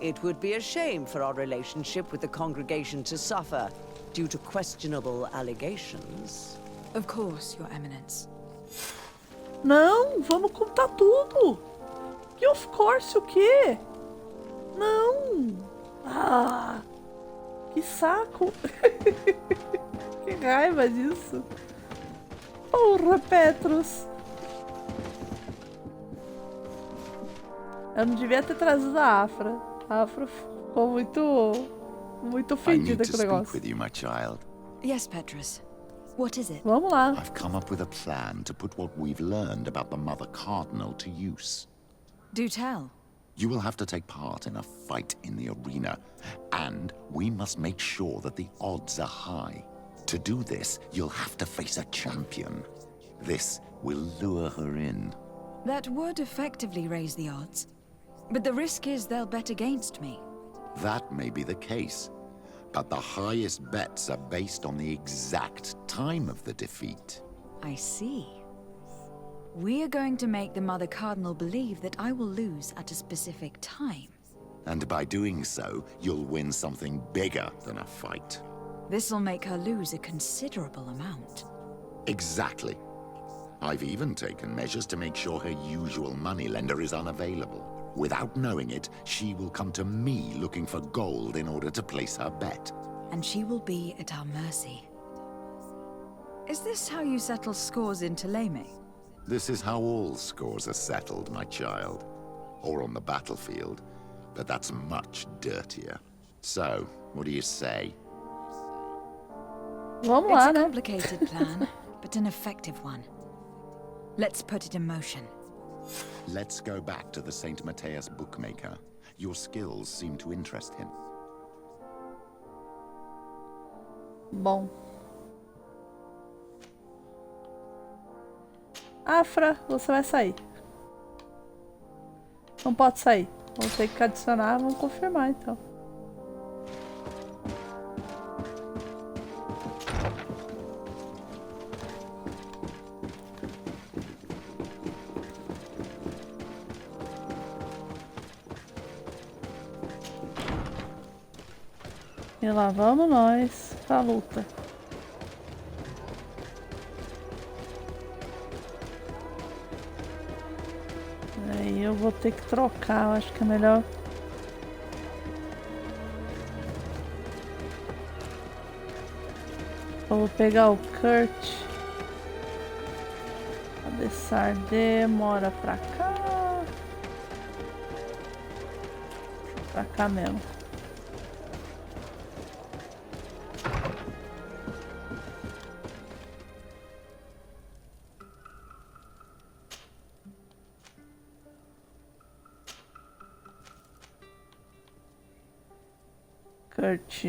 It would be a shame for our relationship with the congregation to suffer due to questionable allegations. Of course, Your Eminence. não, vamos contar tudo. Que of course o quê? Não. Ah, que saco. Que raiva disso. Porra, Petrus. Eu não devia ter trazido a Afra. A Afra ficou muito I need ofendida to com o speak negócio. with you, my child. Yes, Petrus. What is it? Vamos lá. I've come up with a plan to put what we've learned about the Mother Cardinal to use. Do tell. You will have to take part in a fight in the arena, and we must make sure that the odds are high. To do this, you'll have to face a champion. This will lure her in. That would effectively raise the odds. But the risk is they'll bet against me. That may be the case, but the highest bets are based on the exact time of the defeat. I see. We are going to make the Mother Cardinal believe that I will lose at a specific time. And by doing so, you'll win something bigger than a fight. This'll make her lose a considerable amount. Exactly. I've even taken measures to make sure her usual moneylender is unavailable. Without knowing it, she will come to me looking for gold in order to place her bet. and she will be at our mercy. Is this how you settle scores in Thélème? This is how all scores are settled, my child. Or on the battlefield. But that's much dirtier. So, what do you say? Vamos It's lá, a né? complicated plan, but an effective one. Let's put it in motion. Let's go back to the St. Matthias bookmaker. Your skills seem to interest him. Bom. Afra, você vai sair. Não pode sair. Vamos ter que adicionar, vamos confirmar então. E lá vamos nós pra luta. Aí eu vou ter que trocar, eu acho que é melhor. Eu vou pegar o Kurt. A Dessar demora pra cá. Pra cá mesmo. Kurt.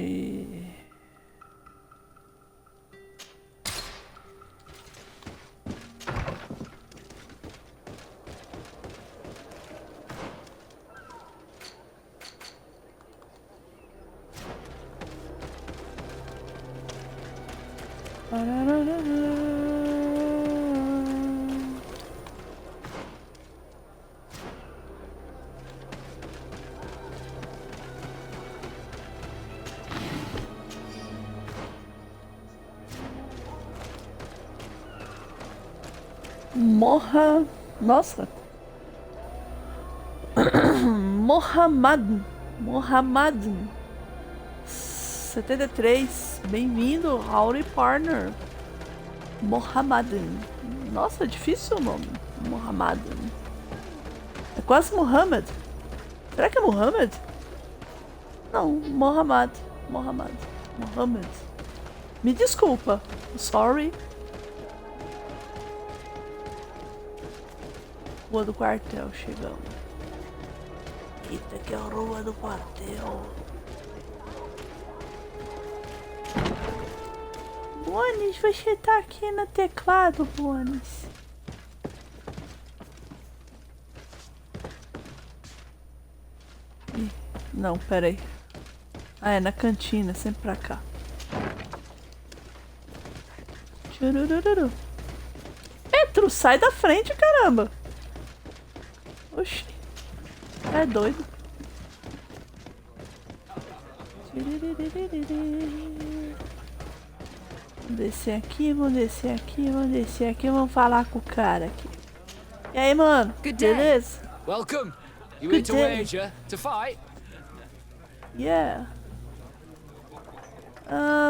Nossa. Mohammad 73. Bem-vindo, Howdy Partner. Mohammad. Nossa, é difícil o nome. Mohammad. É quase Muhammad. Será que é Muhammad? Não, Mohammad. Me desculpa. Sorry. Rua do quartel, chegamos. Eita, que é a rua do quartel. Bonis, você tá aqui no teclado, Bonis. Ih, não, pera aí. Ah, é na cantina, sempre pra cá. Tchurururu. Petro, sai da frente, caramba. Oxi. É doido. Vamos descer aqui, vamos descer aqui, vamos descer aqui. Vamos falar com o cara aqui. E aí, mano? Beleza? Welcome. You Good into day. wager to fight? Yeah.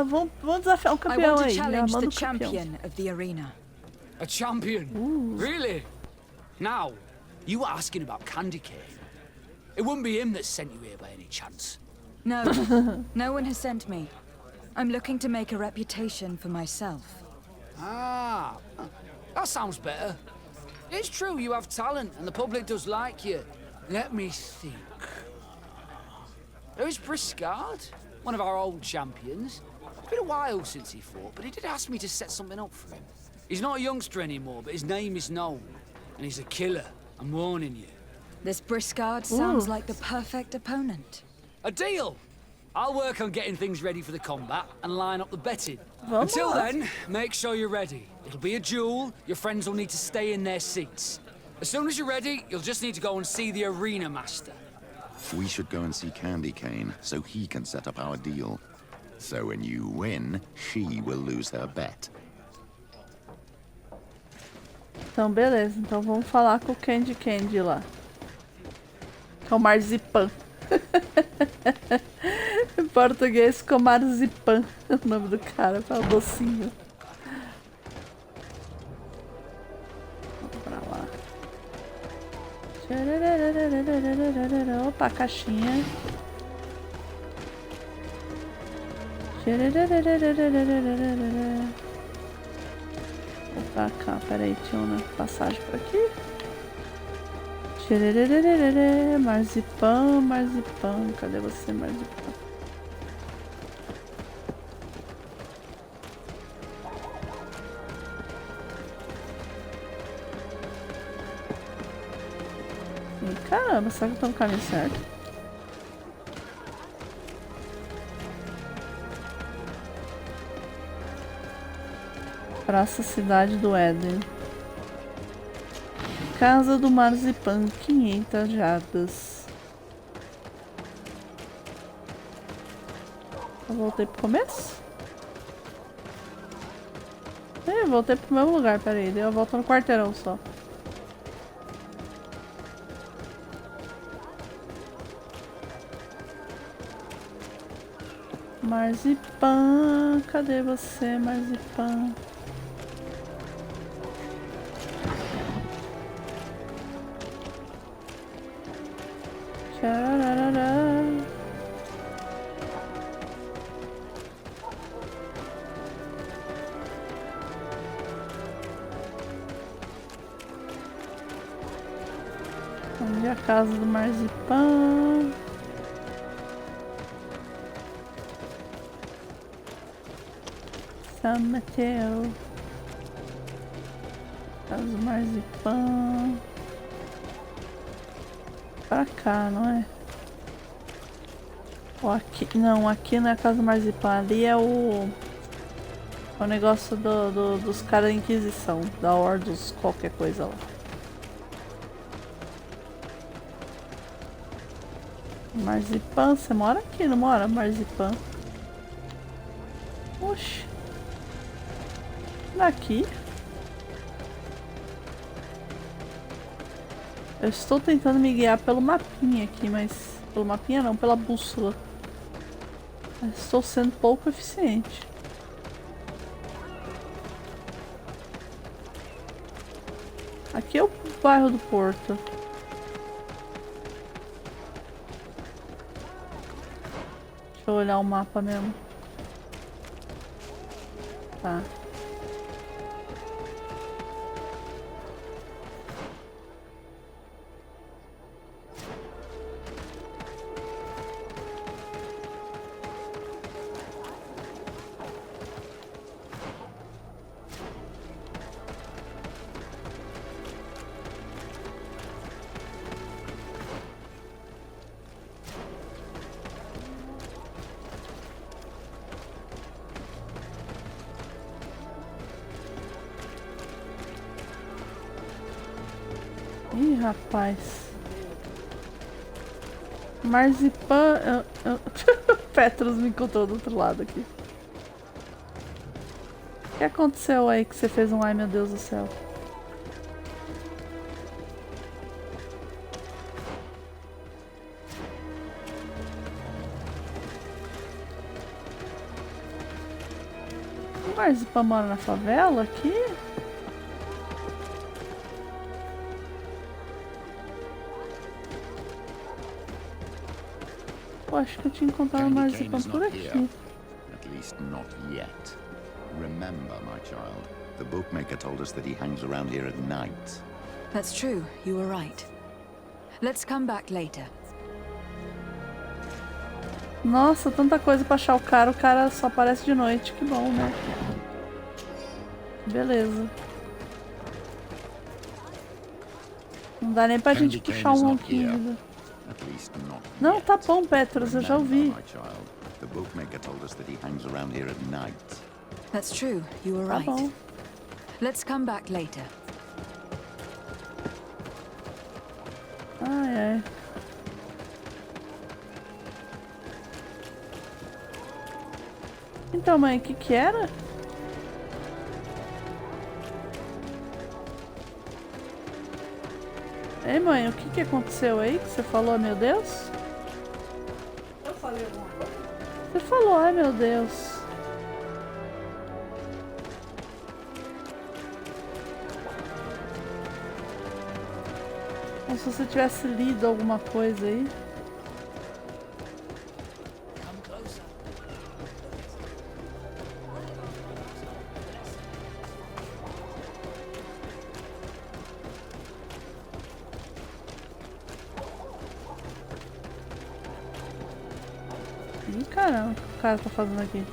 Vamos desafiar um I campeão want to aí. challenge Manda the um campeão. champion of the arena. A champion? Really? Now, you were asking about Candy Cane. It wouldn't be him that sent you here by any chance. No, no one has sent me. I'm looking to make a reputation for myself. Ah, that sounds better. It's true you have talent and the public does like you. Let me think. There's Briscard, one of our old champions. It's been a while since he fought, but he did ask me to set something up for him. He's not a youngster anymore, but his name is known. And he's a killer, I'm warning you. This Briscard sounds like the perfect opponent. A deal! I'll work on getting things ready for the combat and line up the betting. Vamos Until lá. then, make sure you're ready. It'll be a duel, your friends will need to stay in their seats. As soon as you're ready, you'll just need to go and see the arena master. We should go and see Candy Cane so he can set up our deal. So when you win, she will lose her bet. Então, beleza. Então vamos falar com o Candy lá. Que é o Marzipan. português ficou marzipan. O nome do cara, é o docinho. Vamos pra lá. Opa, caixinha. Opa, cá, peraí, tinha uma passagem por aqui. Marzipan, marzipan, cadê você, marzipan? Ih, caramba, será que eu tô no caminho certo? Praça Cidade do Éden. Casa do Marzipan, 500 jardas. Eu voltei pro começo? Voltei pro mesmo lugar, peraí. Dei a volta no quarteirão só. Marzipan, cadê você, Marzipan? Onde é a casa do Marzipan? São Mateus. Casa do Marzipan. Pra cá, não é? Ou aqui, não, aqui não é a casa do Marzipan, ali é o negócio dos caras da Inquisição, da Ordens, qualquer coisa lá. Marzipan, você mora aqui, não mora, Marzipan? Oxi. Daqui. Eu estou tentando me guiar pelo mapinha aqui, mas... Pelo mapinha não, pela bússola. Mas estou sendo pouco eficiente. Aqui é o bairro do Porto. Deixa eu olhar o mapa mesmo. Tá. Ih, rapaz. Marzipan... Petrus me encontrou do outro lado aqui. O que aconteceu aí que você fez um ai meu Deus do céu? O Marzipan mora na favela aqui? Acho que eu tinha encontrado o Marzipan por aqui. At least not yet. Remember, my child, the bookmaker told us that he hangs around here at night. That's true, you were right. Let's come back later. Nossa, tanta coisa pra achar o cara só aparece de noite, que bom, né? Beleza. Não dá nem pra gente puxar um ronquinho. Não, tá bom, Petrus, eu já ouvi. That's true, you were right. Tá bom. Let's come back later. Ai, ai. Então, mãe, o que era? Ei, mãe, o que aconteceu aí que você falou, meu Deus? Eu falei alguma coisa? Você falou, ai meu Deus. Como se você tivesse lido alguma coisa aí. Ih, caramba, o que o cara tá fazendo aqui?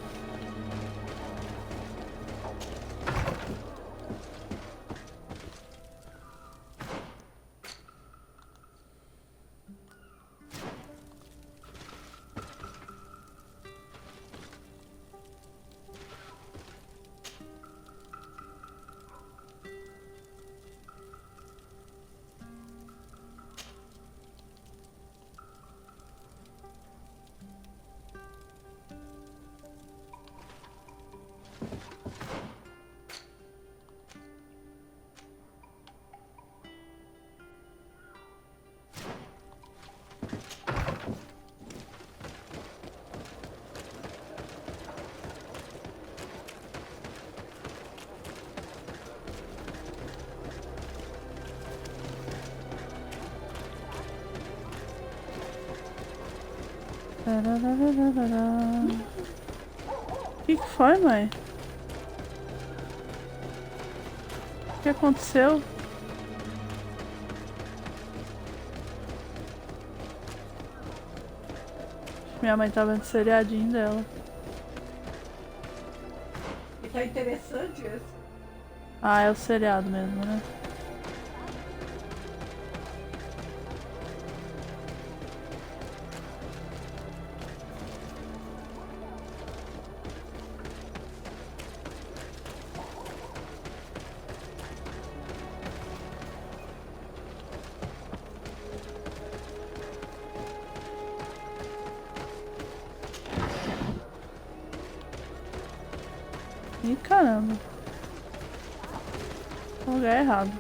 O que foi, mãe? O que aconteceu? Minha mãe tá vendo o seriadinho dela. E tá interessante esse. Ah, é o seriado mesmo, né? Ih, caramba. No lugar errado.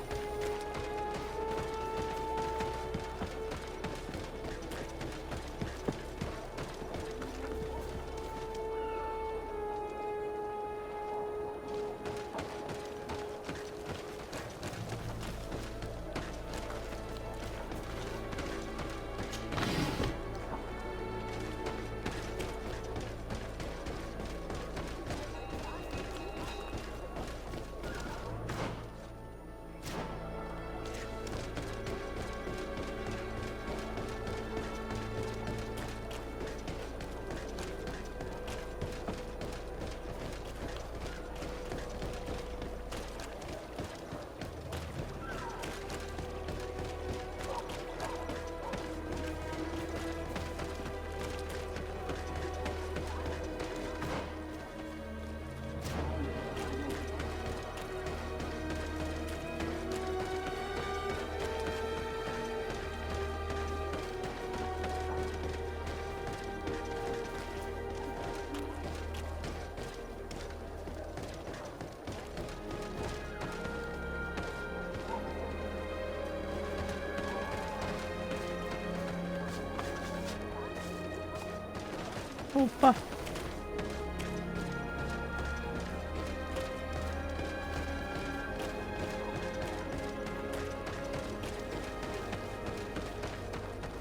Opa!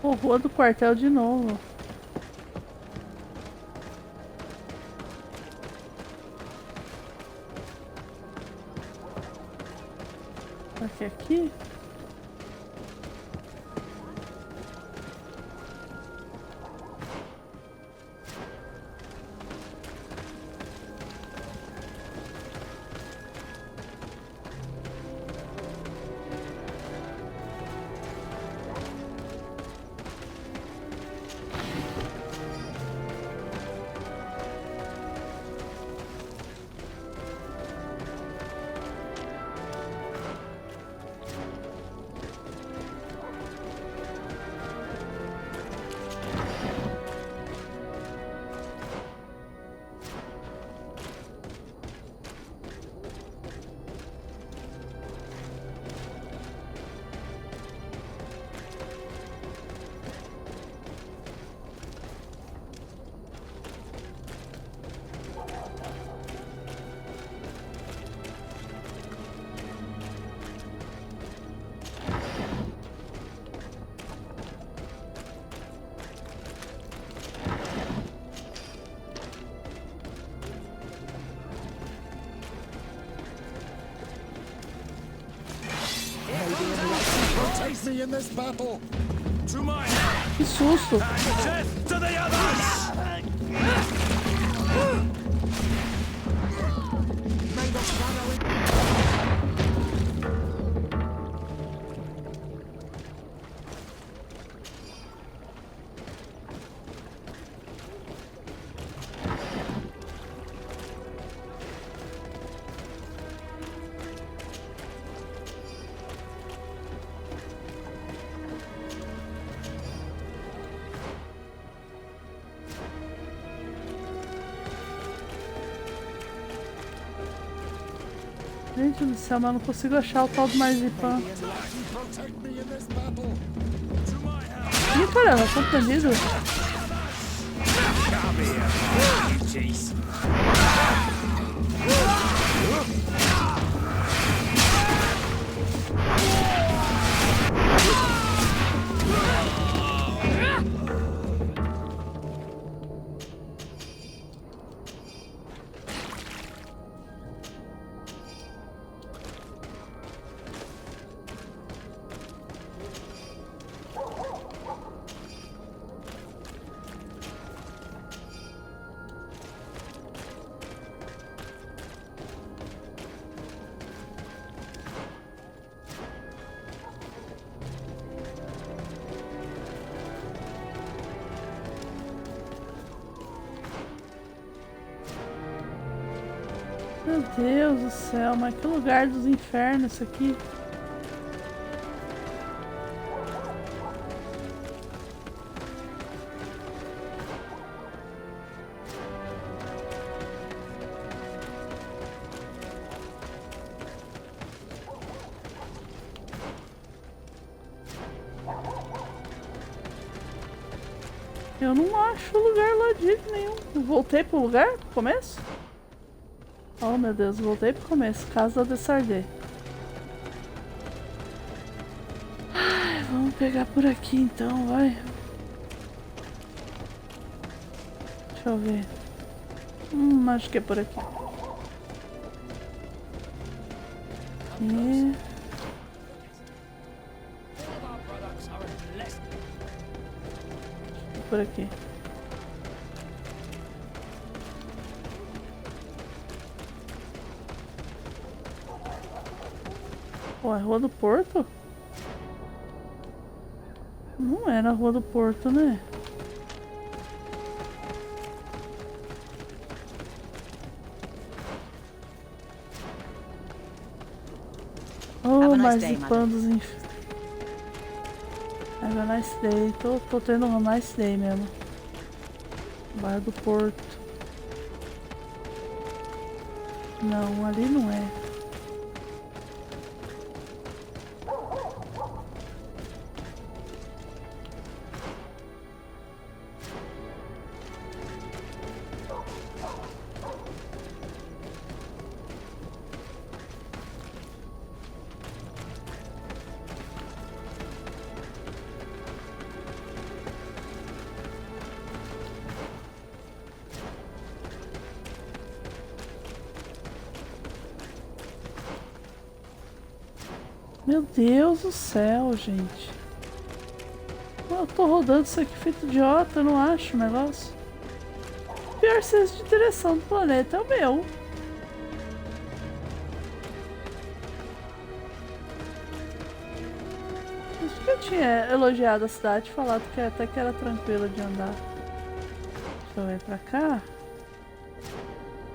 Pô, rua do quartel de novo. Aqui? me in this battle. Que susto! Death to the others! Gente do céu, mas eu não consigo achar o tal do marzipan. Ih, caramba, tô perdido. Meu Deus do céu, mas que lugar dos infernos isso aqui. Eu não acho o lugar lá de jeito nenhum. Voltei pro lugar? Pro começo? Oh meu Deus, voltei pro começo. Casa de Sardê. Ai, vamos pegar por aqui então, vai. Deixa eu ver. Acho que é por aqui. E... por aqui. Pô, é Rua do Porto? Não é na Rua do Porto, né? Oh, marzipan dos infernos. Have a nice day. Tô tendo um nice day mesmo. Bar do Porto. Não, ali não é. Meu Deus do céu, gente. Eu tô rodando isso aqui feito idiota, eu não acho o negócio. O pior senso de direção do planeta é o meu. Acho que eu tinha elogiado a cidade e falado que até que era tranquila de andar. Deixa eu ver pra cá.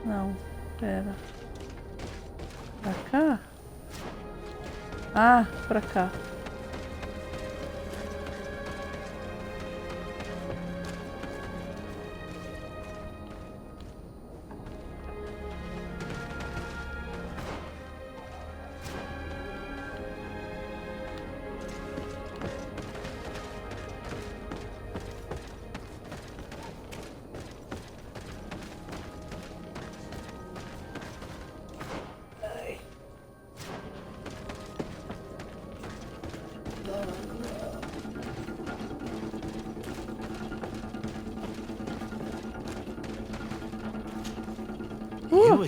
Não, pera. Pra cá? Ah, pra cá.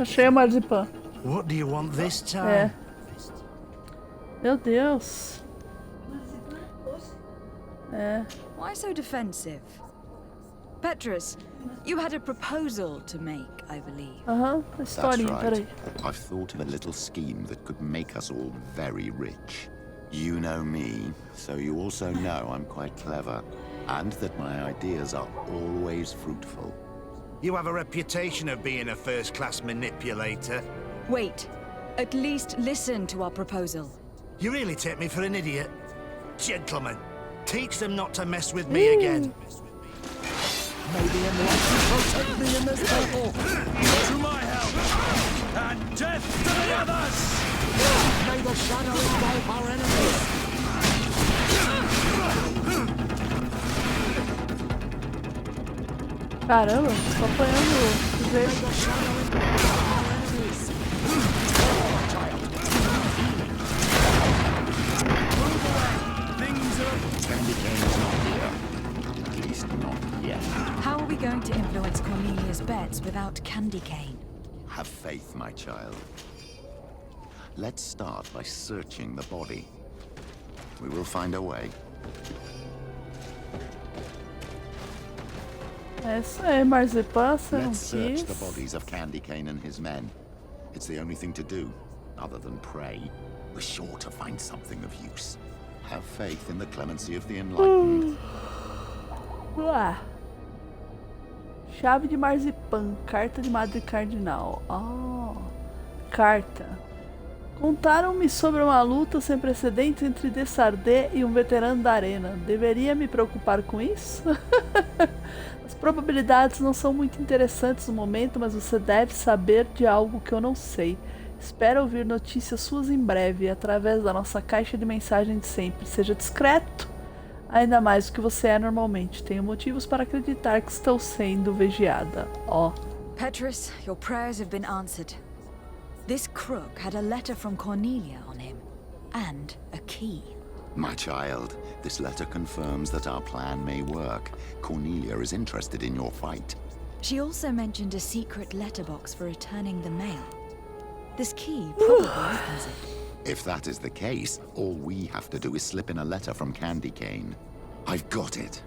Achei a marzipan. What do you want this time? É. Meu Deus. É. Why so defensive? Petrus, you had a proposal to make, I believe. Aham, a That's historinha, right. peraí. I've thought of a little scheme that could make us all very rich. You know me, so you also know I'm quite clever, and that my ideas are always fruitful. You have a reputation of being a first-class manipulator. Wait. At least listen to our proposal. You really take me for an idiot. Gentlemen, teach them not to mess with me again. May the enlightened protect me in this battle. To my help, and death to the others. May the shadow engulf our enemies. Caramba, tô apanhando o jeito. How are we going to influence Cornelia's bets without candy cane? Have faith, my child. Let's start by searching the body. We will find a way. É isso aí, marzipan, você não Let's search quis. the bodies of Candy Cane and his men. It's the only thing to do, other than pray. We're sure to find something of use. Have faith in the clemency of the enlightened. Chave de marzipan, carta de Madre Cardinal. Oh, carta. Contaram-me sobre uma luta sem precedentes entre Dessardé e um veterano da arena. Deveria me preocupar com isso? As probabilidades não são muito interessantes no momento, mas você deve saber de algo que eu não sei. Espero ouvir notícias suas em breve, através da nossa caixa de mensagem de sempre. Seja discreto, ainda mais do que você é normalmente. Tenho motivos para acreditar que estou sendo vigiada. Ó. Petrus, your prayers have been answered. This crook had a letter from Cornelia on him, and a key. My child, this letter confirms that our plan may work. Cornelia is interested in your fight. She also mentioned a secret letterbox for returning the mail. This key probably opens it. If that is the case, all we have to do is slip in a letter from Candy Cane. I've got it.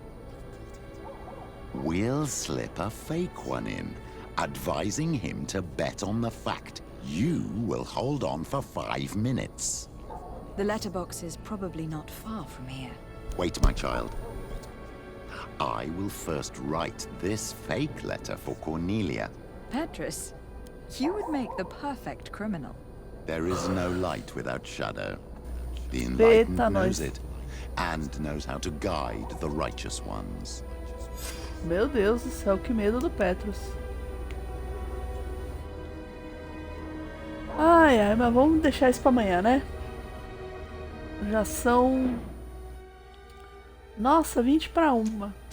We'll slip a fake one in, advising him to bet on the fact you will hold on for 5 minutes. The letterbox is probably not far from here. Wait, my child. I will first write this fake letter for Cornelia. Petrus, you would make the perfect criminal. There is no light without shadow. The enlightened Eita, knows nós. it, and knows how to guide the righteous ones. Meu Deus do céu, que medo do Petrus. Ai, ai, mas vamos deixar isso pra amanhã, né? Já são... Nossa, 20 para 1.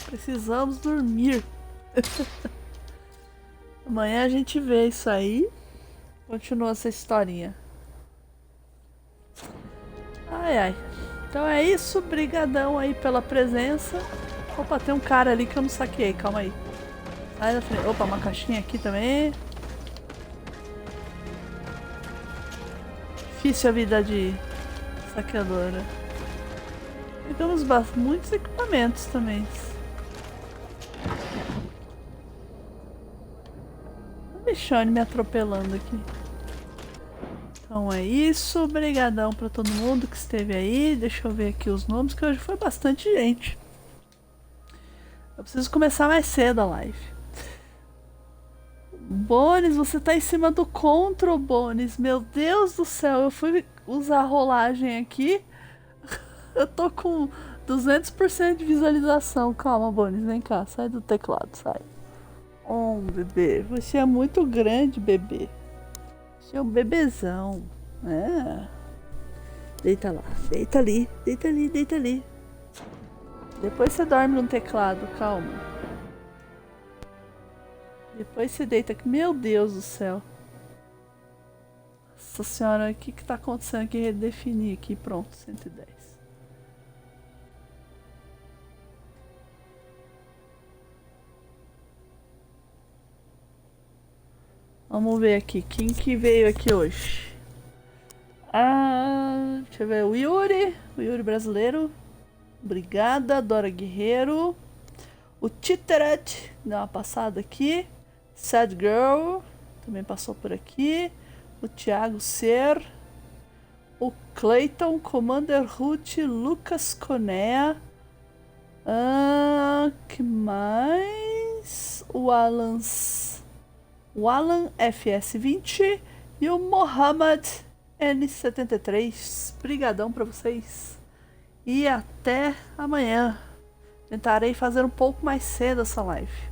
Precisamos dormir. Amanhã a gente vê isso aí. Continua essa historinha. Ai, ai. Então é isso. Brigadão aí pela presença. Opa, tem um cara ali que eu não saquei. Calma aí. Sai da frente. Opa, uma caixinha aqui também. Difícil a vida de saqueadora. Pegamos muitos equipamentos também. O bichone me atropelando aqui. Então é isso. Obrigadão pra todo mundo que esteve aí. Deixa eu ver aqui os nomes, que hoje foi bastante gente. Eu preciso começar mais cedo a live. Bones, você tá em cima do control, Bones. Meu Deus do céu, eu fui usar a rolagem aqui. Eu tô com 200% de visualização. Calma, Bones, vem cá, sai do teclado, sai. Bebê, você é muito grande, bebê. Você é um bebezão. É. Deita lá, deita ali, deita ali, deita ali. Depois você dorme no teclado, calma. Depois você deita aqui. Meu Deus do céu. Nossa senhora, o que tá acontecendo aqui? Redefinir aqui, pronto, 110. Vamos ver aqui, quem que veio aqui hoje? Deixa eu ver, o Yuri brasileiro. Obrigada, Dora Guerreiro. O Titeret, dá uma passada aqui. Sad Girl, também passou por aqui. O Thiago Ser. O Clayton, Commander Ruth, Lucas Conea. Que mais? O Alan FS20 e o Mohamed N73. Brigadão pra vocês. E até amanhã. Tentarei fazer um pouco mais cedo essa live.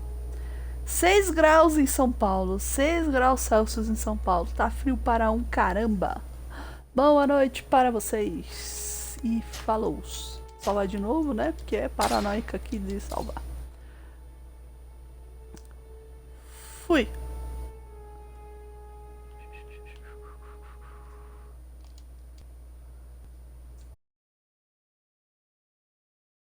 6 graus em São Paulo. 6 graus Celsius em São Paulo. Tá frio para um caramba. Boa noite para vocês. E falou. Salvar de novo, né? Porque é paranoica aqui de salvar. Fui.